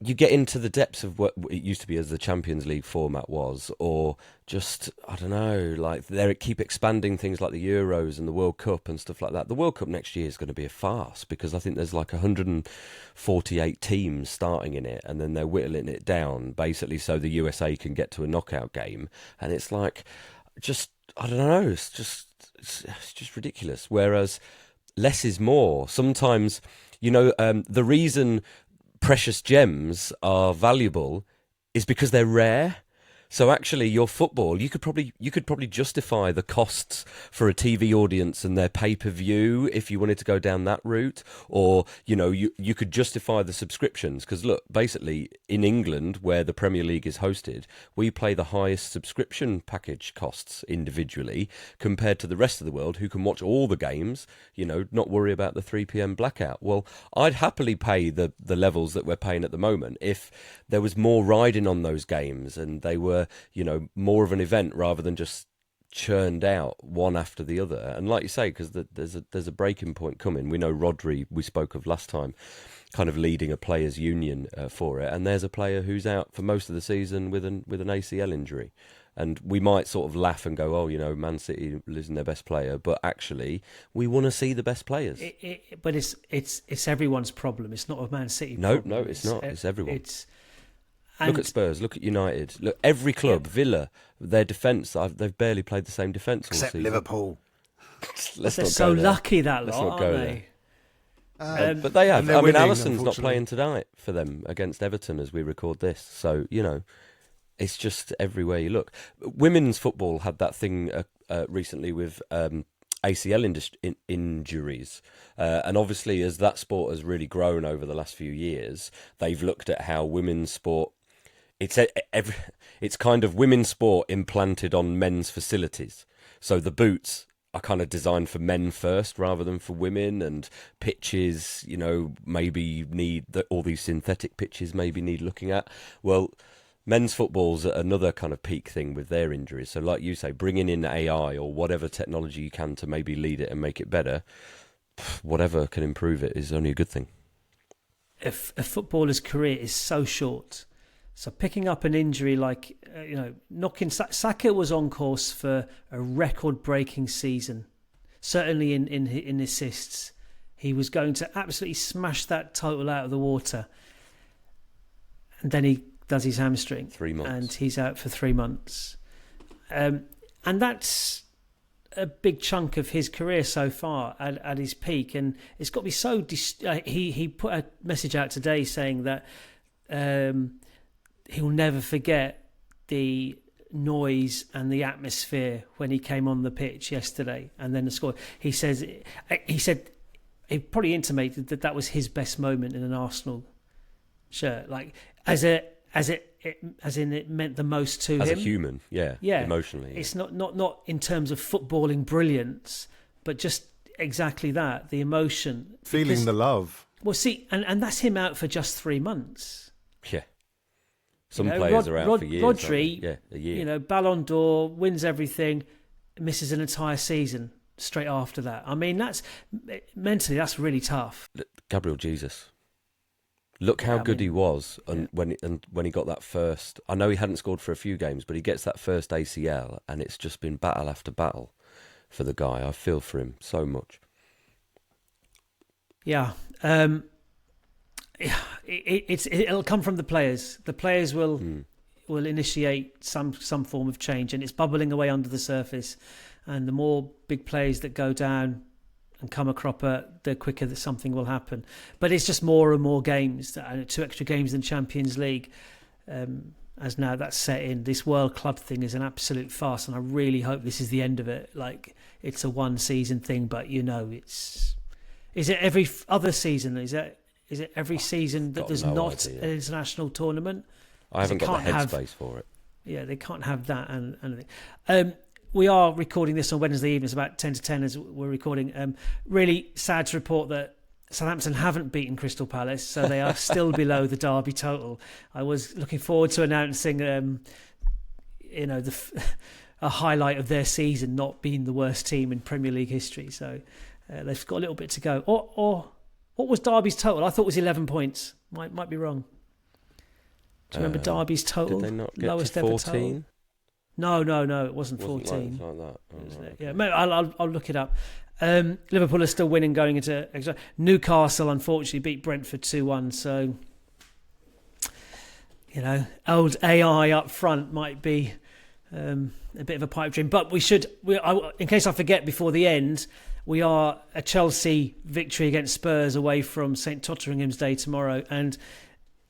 you get into the depths of what it used to be as the Champions League format was, or just, I don't know, like they keep expanding things like the Euros and the World Cup and stuff like that. The World Cup next year is going to be a farce because I think there's like 148 teams starting in it, and then they're whittling it down basically so the USA can get to a knockout game, and it's like, just, I don't know, it's just ridiculous. Whereas less is more. Sometimes, the reason precious gems are valuable is because they're rare. So actually, your football, you could probably justify the costs for a TV audience and their pay-per-view if you wanted to go down that route, or you could justify the subscriptions, because look, basically in England, where the Premier League is hosted, we pay the highest subscription package costs individually compared to the rest of the world, who can watch all the games, not worry about the 3 p.m. blackout. Well, I'd happily pay the levels that we're paying at the moment if there was more riding on those games and they were more of an event rather than just churned out one after the other. And like you say, because there's a breaking point coming. We know Rodri, we spoke of last time, kind of leading a players' union for it, and there's a player who's out for most of the season with an ACL injury. And we might sort of laugh and go, oh, Man City losing their best player, but actually we want to see the best players. But it's everyone's problem. It's not a Man City problem. No, it's not. It's everyone. And look at Spurs, look at United, look, every club, Villa, their defence, they've barely played the same defence all except season. Liverpool. They're so lucky that lot, aren't they? But they have. I mean, Alisson's not unfortunately. playing tonight for them against Everton as we record this. So, it's just everywhere you look. Women's football had that thing recently with ACL injuries. And obviously, as that sport has really grown over the last few years, they've looked at how women's sport... It's kind of women's sport implanted on men's facilities. So the boots are kind of designed for men first rather than for women, and pitches, maybe need... all these synthetic pitches maybe need looking at. Well... men's football's another kind of peak thing with their injuries. So like you say, bringing in AI or whatever technology you can to maybe lead it and make it better, whatever can improve it is only a good thing. If a footballer's career is so short, so picking up an injury like, knocking... Saka was on course for a record-breaking season, certainly in assists. He was going to absolutely smash that total out of the water. And then he does his hamstring. 3 months. And he's out for 3 months. And that's a big chunk of his career so far at his peak. And it's got to be so... He put a message out today saying that he'll never forget the noise and the atmosphere when he came on the pitch yesterday and then the score. He said he probably intimated that was his best moment in an Arsenal shirt. Like, as in it meant the most to him as a human, yeah, emotionally. Yeah. It's not in terms of footballing brilliance, but just exactly that, the emotion, feeling the love. Well, see, and that's him out for just 3 months. Yeah, some players are out for years. Rodri, a year. Ballon d'Or, wins everything, misses an entire season straight after that. I mean, that's mentally that's really tough. Gabriel Jesus. Look how good he was when he got that first... I know he hadn't scored for a few games, but he gets that first ACL, and it's just been battle after battle for the guy. I feel for him so much. Yeah. It'll come from the players. The players will initiate some form of change, and it's bubbling away under the surface. And the more big players that go down and come a cropper, the quicker that something will happen. But it's just more and more games, 2 extra games in Champions League. As now that's set in, this World Club thing is an absolute farce, and I really hope this is the end of it. Like, it's a 1 season thing, but is it every other season? Is it every season that there's not an international tournament? I haven't got the headspace for it. Yeah, they can't have that and anything. We are recording this on Wednesday evening. It's about 10 to 10 as we're recording. Really sad to report that Southampton haven't beaten Crystal Palace, so they are still below the Derby total. I was looking forward to announcing, a highlight of their season not being the worst team in Premier League history. So they've got a little bit to go. Or what was Derby's total? I thought it was 11 points. Might be wrong. Do you remember Derby's total? Did they not get Lowest to ever 14? total? No, it wasn't 14. Like that. Right. Yeah, maybe I'll look it up. Liverpool are still winning going into extra. Newcastle unfortunately beat Brentford 2-1. So, old AI up front might be a bit of a pipe dream. But in case I forget before the end, we are a Chelsea victory against Spurs away from St Totteringham's Day tomorrow. And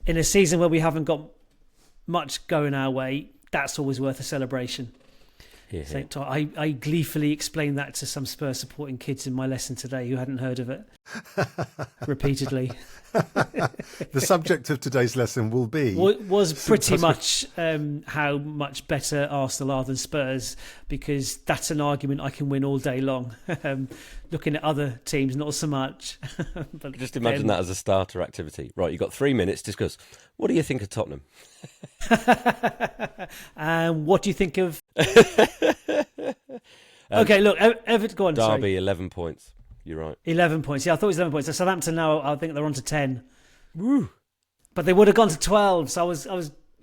in a season where we haven't got much going our way, that's always worth a celebration. Yeah. I gleefully explained that to some Spurs supporting kids in my lesson today who hadn't heard of it repeatedly. The subject of today's lesson will be... was pretty much how much better Arsenal are than Spurs, because that's an argument I can win all day long. Looking at other teams, not so much. But just imagine that as a starter activity. Right, you've got 3 minutes, discuss. What do you think of Tottenham? What do you think of... Okay, look, Everton, go on. Derby, sorry. 11 points. You're right. 11 points. Yeah, I thought it was 11 points. So Southampton now, I think they're on to 10. Woo. But they would have gone to 12, so I was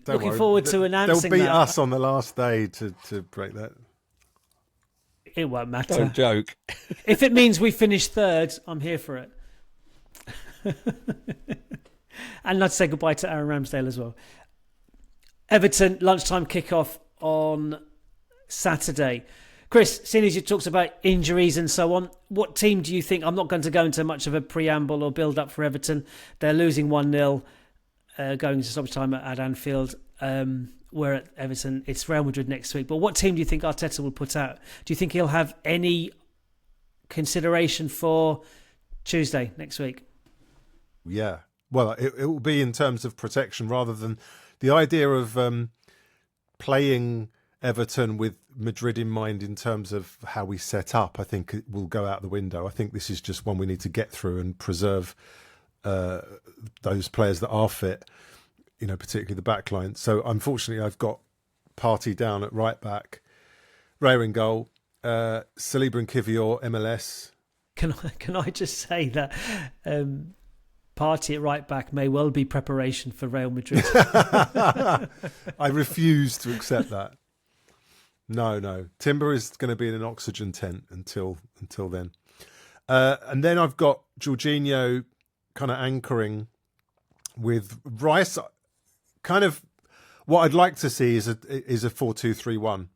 looking forward to announcing that. They'll beat us on the last day to break that. It won't matter. Don't joke. If it means we finish third, I'm here for it. And let's say goodbye to Aaron Ramsdale as well. Everton, lunchtime kickoff on Saturday. Chris, seeing as you talked about injuries and so on, what team do you think? I'm not going to go into much of a preamble or build up for Everton. They're losing 1-0 going into stoppage time at Anfield. We're at Everton. It's Real Madrid next week. But what team do you think Arteta will put out? Do you think he'll have any consideration for Tuesday next week? Yeah. Well, it will be in terms of protection rather than the idea of playing Everton with Madrid in mind in terms of how we set up. I think it will go out the window. I think this is just one we need to get through and preserve those players that are fit, particularly the back line. So unfortunately, I've got Partey down at right back, Raya in goal, Saliba and Kivior, MLS. Can I just say that Partey at right back may well be preparation for Real Madrid? I refuse to accept that. No. Timber is going to be in an oxygen tent until then. And then I've got Jorginho kind of anchoring with Rice. Kind of what I'd like to see is a 4-2-3-1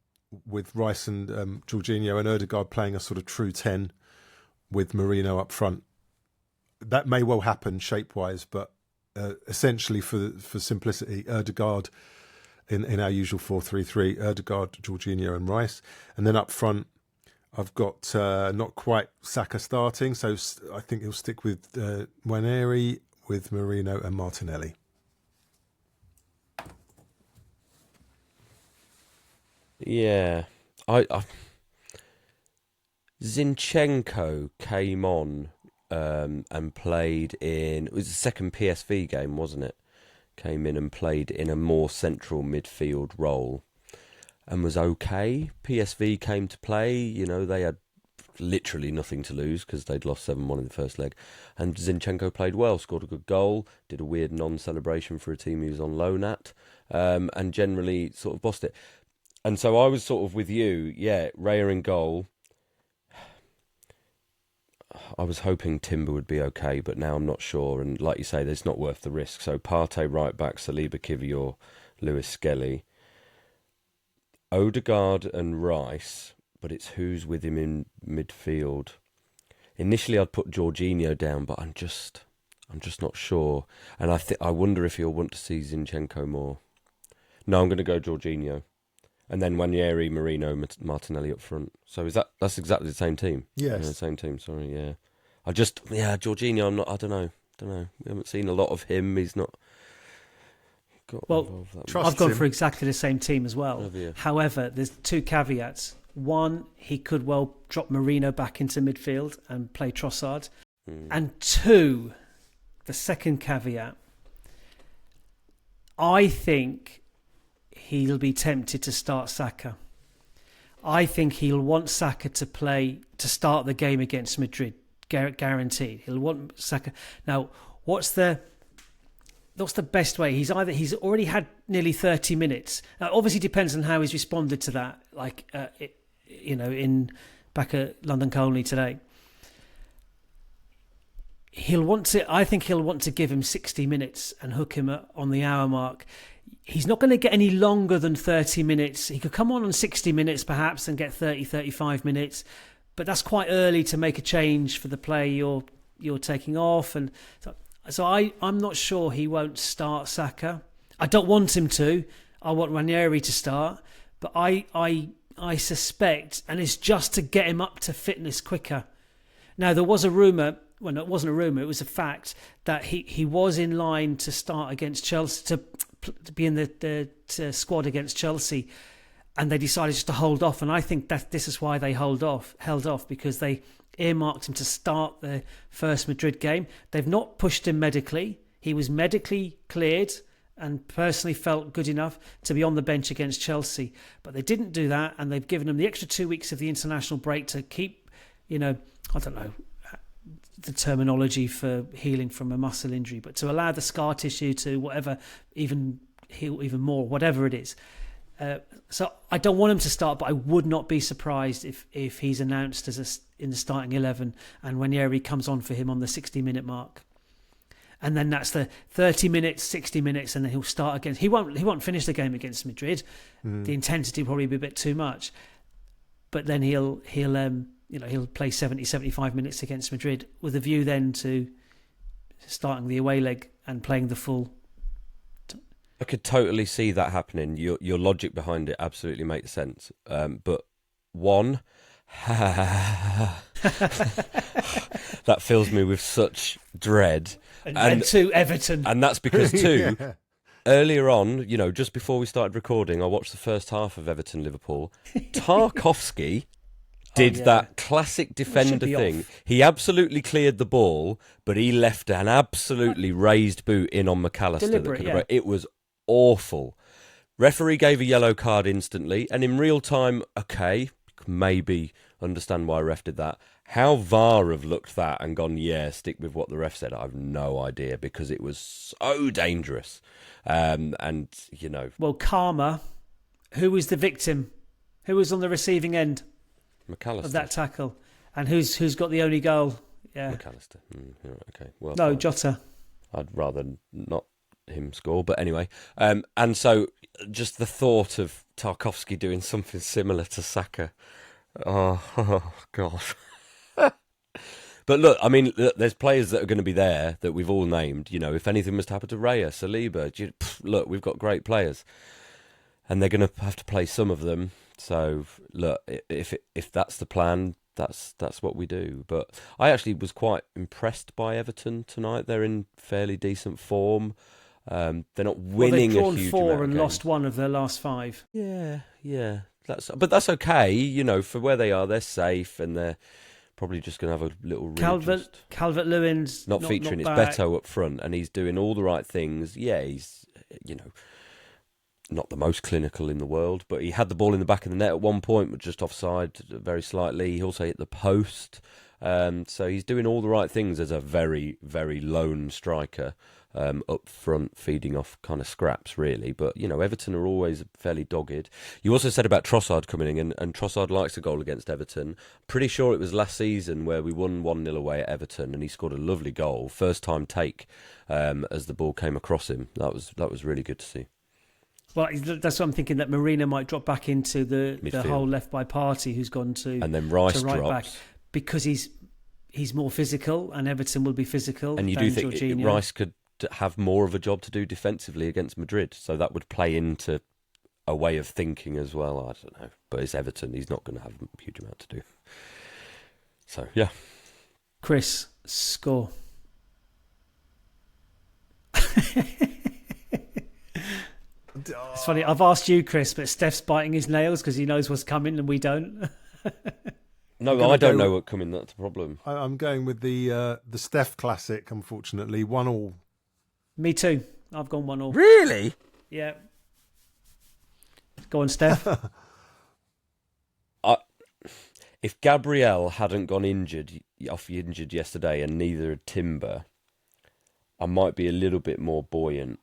with Rice and Jorginho and Ødegaard playing a sort of true 10 with Merino up front. That may well happen shape-wise, but essentially for simplicity, Ødegaard in our usual 4-3-3, Ødegaard, Jorginho and Rice. And then up front, I've got not quite Saka starting, so I think he'll stick with Nwaneri, with Merino and Martinelli. Yeah. Zinchenko came on and played in... It was the second PSV game, wasn't it? Came in and played in a more central midfield role and was okay. PSV came to play. They had literally nothing to lose because they'd lost 7-1 in the first leg. And Zinchenko played well, scored a good goal, did a weird non-celebration for a team he was on loan at, and generally sort of bossed it. And so I was sort of with you. Yeah, Raya in goal. I was hoping Timber would be okay, but now I'm not sure. And like you say, it's not worth the risk. So Partey right back, Saliba, Kivior, Lewis Skelly, Ødegaard and Rice, but it's who's with him in midfield. Initially, I'd put Jorginho down, but I'm just not sure. And I wonder if he'll want to see Zinchenko more. No, I'm going to go Jorginho. And then Nwaneri, Merino, Martinelli up front. So that's exactly the same team? Yes. Yeah, same team, sorry, yeah. Jorginho, I don't know. We haven't seen a lot of him. He's not got involved that much. I've gone for exactly the same team as well. Have you? However, there's two caveats. One, he could well drop Merino back into midfield and play Trossard. And two, the second caveat, I think he'll be tempted to start Saka. I think he'll want Saka to start the game against Madrid, guaranteed. He'll want Saka. Now, what's the what's the best way? He's already had nearly 30 minutes. Obviously, depends on how he's responded to that. Like in back at London Colney today, I think he'll want to give him 60 minutes and hook him on the hour mark. He's not going to get any longer than 30 minutes. He could come on 60 minutes perhaps and get 30, 35 minutes, but that's quite early to make a change for the player you're taking off. And so I'm not sure he won't start Saka. I don't want him to. I want Ranieri to start, but I suspect, and it's just to get him up to fitness quicker. Now, there was a rumour, well, it wasn't a rumour, it was a fact, that he was in line to start against Chelsea, to be in the squad against Chelsea, and they decided just to hold off. And I think that this is why they held off, because they earmarked him to start the first Madrid game. They've not pushed him medically. He was medically cleared and personally felt good enough to be on the bench against Chelsea. But they didn't do that, and they've given him the extra 2 weeks of the international break to keep, I don't know the terminology for healing from a muscle injury, but to allow the scar tissue to whatever, even heal even more, whatever it is. So I don't want him to start, but I would not be surprised if he's announced as in the starting 11 and Ranieri comes on for him on the 60-minute mark. And then that's the 30 minutes, 60 minutes, and then he'll start again. He won't finish the game against Madrid. The intensity will probably be a bit too much. But then he'll play 70, 75 minutes against Madrid with a view then to starting the away leg and playing the full. I could totally see that happening. Your logic behind it absolutely makes sense. But one, that fills me with such dread. And two, Everton. And that's because two, earlier on, just before we started recording, I watched the first half of Everton-Liverpool. Tarkowski did that classic defender thing. Off. He absolutely cleared the ball, but he left an absolutely raised boot in on McAllister. Deliberate, It was awful. Referee gave a yellow card instantly, and in real time, okay, maybe understand why ref did that. How VAR have looked that and gone, stick with what the ref said, I have no idea, because it was so dangerous. Well, karma, who was the victim? Who was on the receiving end McAllister of that tackle? And who's got the only goal? Yeah. McAllister. Okay. Well, no, Jota. I'd rather not him score, but anyway. And so just the thought of Tarkowski doing something similar to Saka. Oh God. But look, I mean, there's players that are going to be there that we've all named. If anything was to happen to Raya, Saliba, look, we've got great players. And they're going to have to play some of them. So, look, if that's the plan, that's what we do. But I actually was quite impressed by Everton tonight. They're in fairly decent form. They're not winning they've drawn a huge 4 amount of and games. lost 1 of their last 5. Yeah. But that's okay. For where they are, they're safe, and they're probably just going to have a little Calvert-Lewin's not featuring. It's back. Beto up front, and he's doing all the right things. Yeah, he's not the most clinical in the world, but he had the ball in the back of the net at one point, but just offside very slightly. He also hit the post. So he's doing all the right things as a very, very lone striker up front, feeding off kind of scraps, really. But, Everton are always fairly dogged. You also said about Trossard coming in, and Trossard likes a goal against Everton. Pretty sure it was last season where we won 1-0 away at Everton, and he scored a lovely goal, first time take, as the ball came across him. That was really good to see. Well, that's what I'm thinking, that Marina might drop back into the Midfield. whole left by Party, who's gone to and then Rice to right drops. back, because he's more physical, and Everton will be physical. And you do think Rice could have more of a job to do defensively against Madrid, so that would play into a way of thinking as well. I don't know, but it's Everton. He's not going to have a huge amount to do. So, yeah. Chris, score. It's funny, I've asked you, Chris, but Steph's biting his nails because he knows what's coming and we don't. No, I don't know what's coming. That's the problem. I'm going with the Stef classic, unfortunately. 1-1. Me too. I've gone 1-1. Really? Yeah. Go on, Steph. If Gabriel hadn't gone injured yesterday, and neither had Timber, I might be a little bit more buoyant,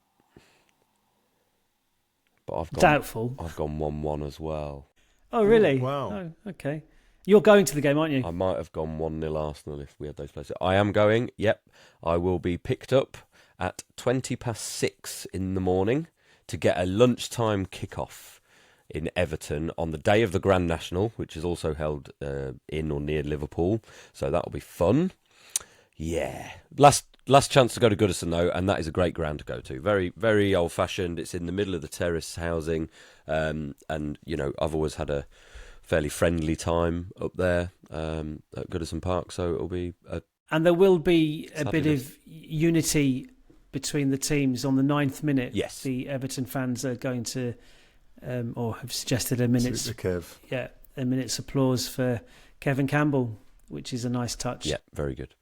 but I've gone Doubtful. I've gone 1-1 as well. Oh, really? Wow. Oh, okay. You're going to the game, aren't you? I might have gone 1-0 Arsenal if we had those places. I am going. Yep, I will be picked up at 6:20 in the morning to get a lunchtime kickoff in Everton on the day of the Grand National, which is also held in or near Liverpool. So that'll be fun. Yeah. Last chance to go to Goodison, though, and that is a great ground to go to. Very, very old-fashioned. It's in the middle of the terrace housing, and, you know, I've always had a fairly friendly time up there at Goodison Park, so it'll be And there will be a bit Fabulous. of unity between the teams on the 9th minute. Yes. The Everton fans are going to, or have suggested a minute's, Super Kev. a minute's applause for Kevin Campbell, which is a nice touch. yeah, very good.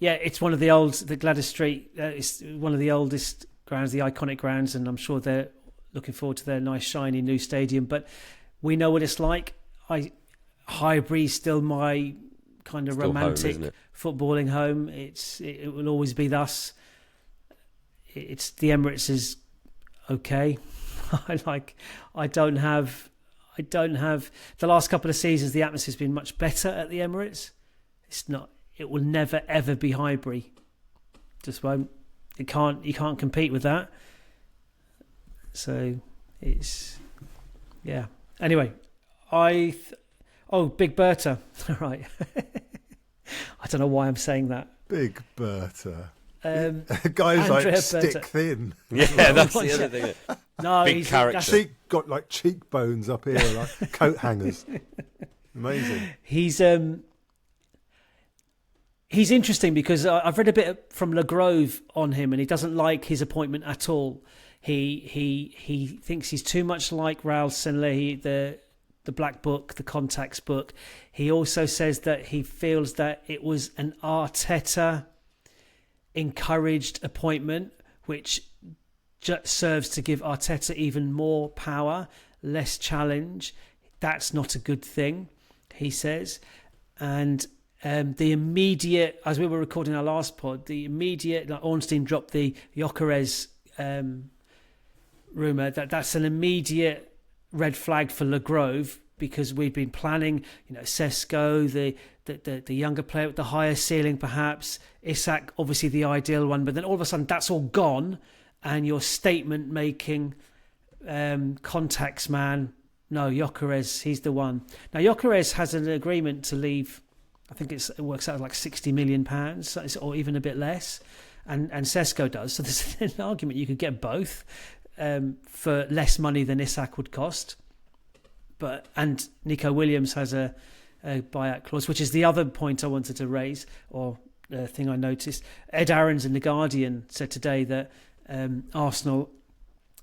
Yeah, it's one of the Gladys Street, it's one of the oldest grounds, the iconic grounds, and I'm sure they're looking forward to their nice, shiny new stadium. But we know what it's like. Highbury's still my kind of Still home, romantic isn't it? footballing home. It will always be thus. It's the Emirates is okay. I don't have the last couple of seasons. The atmosphere's been much better at the Emirates. It's not. It will never ever be Highbury. Just won't. You can't compete with that. So it's Anyway, Big Berta. Right. I don't know why I'm saying that. Big Berta. Andrea Guy's like Berta. stick thin. Yeah, that's the other thing. No, Big character. Got like cheekbones up here, like coat hangers. Amazing. He's interesting because I've read a bit from Le Grove on him, and he doesn't like his appointment at all. He thinks he's too much like Raul Senlehi, the Black Book, the Contacts book. He also says that he feels that it was an Arteta encouraged appointment, which serves to give Arteta even more power, less challenge. That's not a good thing, he says. And the immediate, as we were recording our last pod, Ornstein dropped the Gyökeres rumour, that's an immediate red flag for Le Grove, because we've been planning, Sesko, the younger player with the higher ceiling perhaps, Isak obviously the ideal one, but then all of a sudden that's all gone, and your statement making contacts man, no, Gyökeres, he's the one. Now Gyökeres has an agreement to leave. I think it works out like £60 million, or even a bit less, and Sesko does. So there's an argument you could get both for less money than Isak would cost. And Nico Williams has a buyout clause, which is the other point I wanted to raise, or thing I noticed. Ed Aarons in The Guardian said today that Arsenal,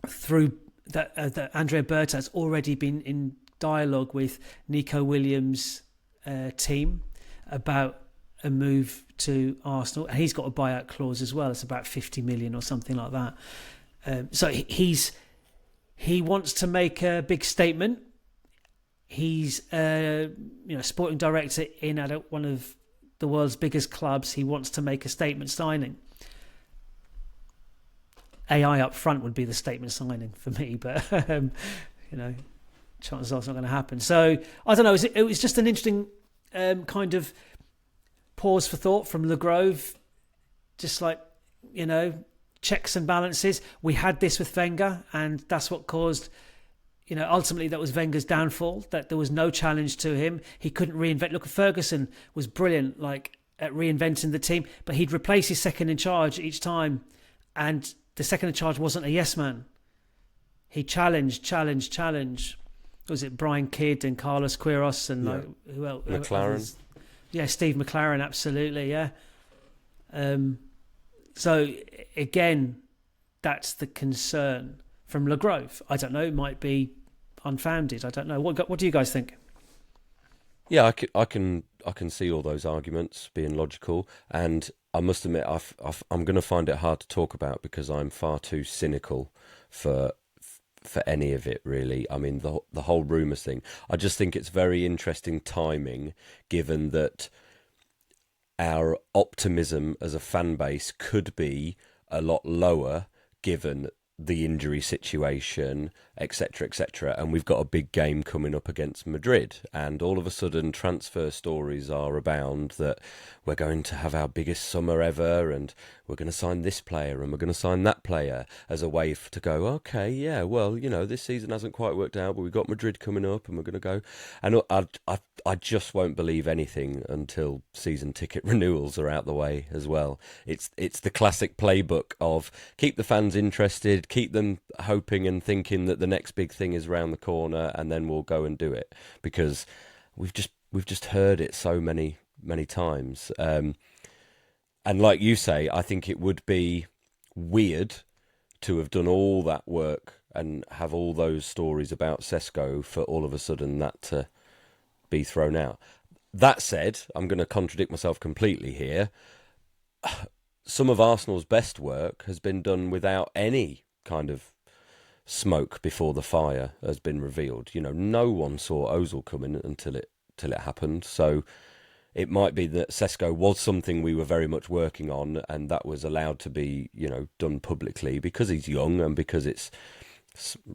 through that Andrea Berta has already been in dialogue with Nico Williams' team about a move to Arsenal, and he's got a buyout clause as well. It's about 50 million or something like that. So he wants to make a big statement. He's sporting director in at one of the world's biggest clubs. He wants to make a statement signing. AI up front would be the statement signing for me, but chances are it's not going to happen. So I don't know. It was just an interesting kind of pause for thought from Le Grove. Just like, checks and balances. We had this with Wenger, and that's what caused, ultimately that was Wenger's downfall, that there was no challenge to him. He couldn't reinvent. Look, Ferguson was brilliant, at reinventing the team, but he'd replace his second in charge each time, and the second in charge wasn't a yes man. He challenged. Was it Brian Kidd and Carlos Queiroz and who else? McLaren. Yeah, Steve McLaren, absolutely, yeah. So again, that's the concern from Le Grove. I don't know, it might be unfounded. I don't know. What do you guys think? Yeah, I can see all those arguments being logical, and I must admit I'm going to find it hard to talk about because I'm far too cynical for any of it, really. I mean, the whole rumours thing. I just think it's very interesting timing, given that our optimism as a fan base could be a lot lower given the injury situation, etc., etc. And we've got a big game coming up against Madrid, and all of a sudden transfer stories are abound that we're going to have our biggest summer ever, and we're going to sign this player and we're going to sign that player, as a way to go, okay, yeah, well, this season hasn't quite worked out, but we've got Madrid coming up and we're going to go. And I just won't believe anything until season ticket renewals are out the way as well. It's the classic playbook of keep the fans interested, keep them hoping and thinking that the next big thing is around the corner, and then we'll go and do it, because we've just heard it so many times. And like you say, I think it would be weird to have done all that work and have all those stories about Sesko for all of a sudden that to be thrown out. That said, I'm going to contradict myself completely here. Some of Arsenal's best work has been done without any kind of smoke before the fire has been revealed. No one saw Ozil coming until it happened. So it might be that Sesko was something we were very much working on, and that was allowed to be, done publicly because he's young and because it's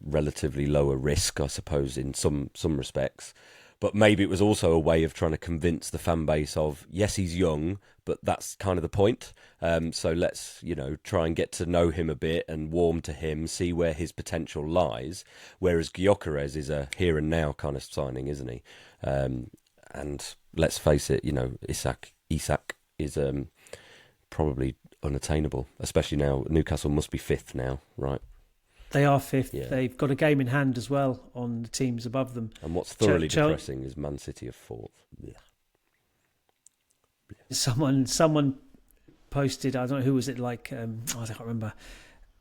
relatively lower risk, I suppose, in some respects. But maybe it was also a way of trying to convince the fan base of, yes, he's young, but that's kind of the point. So let's, try and get to know him a bit and warm to him, see where his potential lies. Whereas Gyökeres is a here and now kind of signing, isn't he? And let's face it, Isak is probably unattainable, especially now. Newcastle must be fifth now, right? They are fifth. Yeah. They've got a game in hand as well on the teams above them. And what's thoroughly depressing is Man City are fourth. Yeah. Someone posted, I don't know who was it, I can't remember.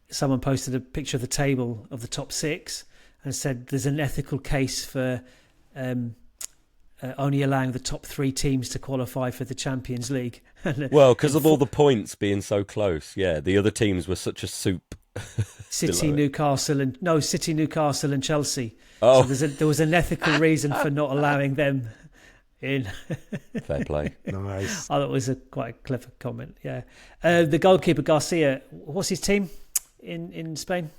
Someone posted a picture of the table of the top six and said there's an ethical case for only allowing the top three teams to qualify for the Champions League. Well, because of all the points being so close. Yeah, the other teams were such a soup. City, Newcastle, and Chelsea. Oh, so there was an ethical reason for not allowing them in. Fair play. Nice. I thought it was quite a clever comment. Yeah, the goalkeeper Garcia. What's his team in Spain?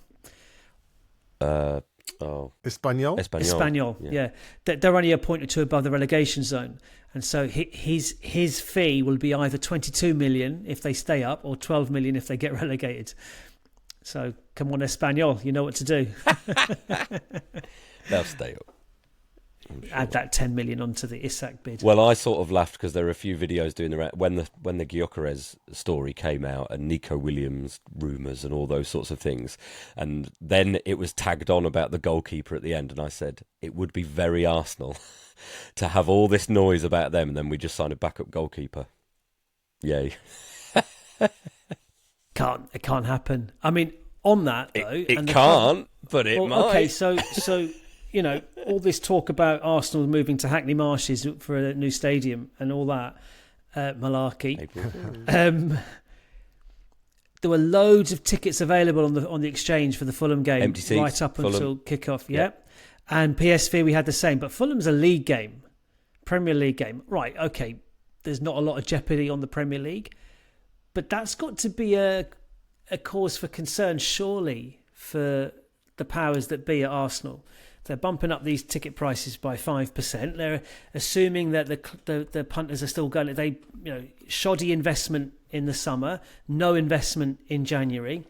Espanyol. Yeah. They're only a point or two above the relegation zone, and so his fee will be either 22 million if they stay up or 12 million if they get relegated. So come on, Espanyol, you know what to do. They'll stay up. Sure. Add that 10 million onto the Isak bid. Well, I sort of laughed because there are a few videos doing when the Gyökeres story came out and Nico Williams rumours and all those sorts of things, and then it was tagged on about the goalkeeper at the end, and I said it would be very Arsenal to have all this noise about them, and then we just signed a backup goalkeeper. Yay! It can't happen. I mean, on that though, it can't, but it might. Okay, so. All this talk about Arsenal moving to Hackney Marshes for a new stadium and all that malarkey. There were loads of tickets available on the exchange for the Fulham game, empty seats, right up Fulham. Until kick-off. Yeah, and PSV we had the same, but Fulham's a league game, Premier League game. Right? Okay, there's not a lot of jeopardy on the Premier League, but that's got to be a cause for concern, surely, for the powers that be at Arsenal. They're bumping up these ticket prices by 5%. They're assuming that the punters are still going. They, shoddy investment in the summer, no investment in January.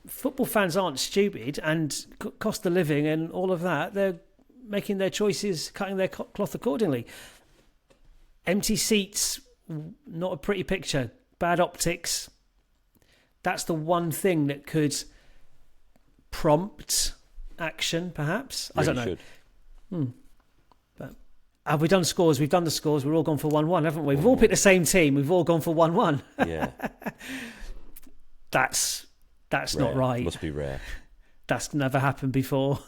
Football fans aren't stupid, and cost of living and all of that. They're making their choices, cutting their cloth accordingly. Empty seats, not a pretty picture. Bad optics. That's the one thing that could prompt action, perhaps. Really I don't know. But have we done scores? We've done the scores. We're all gone for 1-1, haven't we? We've all picked the same team. We've all gone for 1-1. Yeah. That's rare. not right. Must be rare. That's never happened before.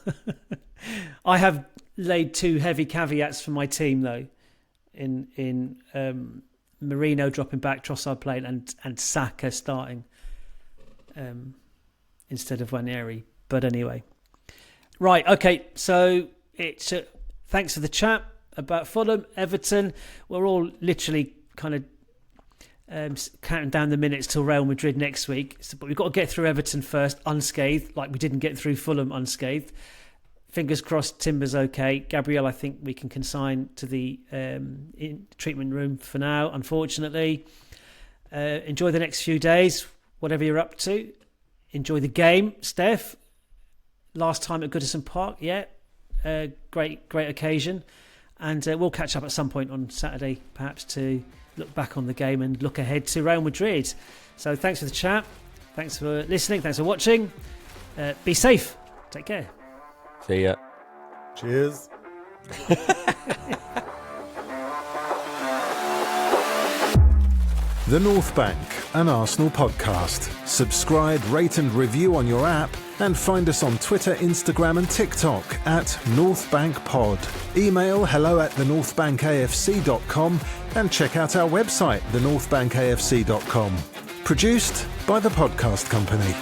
I have laid two heavy caveats for my team though. In Marino dropping back, Trossard playing, and Saka starting instead of Ranieri. But anyway. Right, okay, so it's thanks for the chat about Fulham, Everton. We're all literally kind of counting down the minutes till Real Madrid next week. But we've got to get through Everton first unscathed, like we didn't get through Fulham unscathed. Fingers crossed Timber's okay. Gabriel, I think we can consign to the treatment room for now, unfortunately. Enjoy the next few days, whatever you're up to. Enjoy the game. Stef, last time at Goodison Park, great occasion. And we'll catch up at some point on Saturday, perhaps, to look back on the game and look ahead to Real Madrid. So thanks for the chat. Thanks for listening. Thanks for watching. Be safe. Take care. See ya. Cheers. The North Bank, an Arsenal podcast. Subscribe, rate and review on your app, and find us on Twitter, Instagram and TikTok at North Bank Pod. Email hello@thenorthbankafc.com and check out our website, thenorthbankafc.com. Produced by The Podcast Company.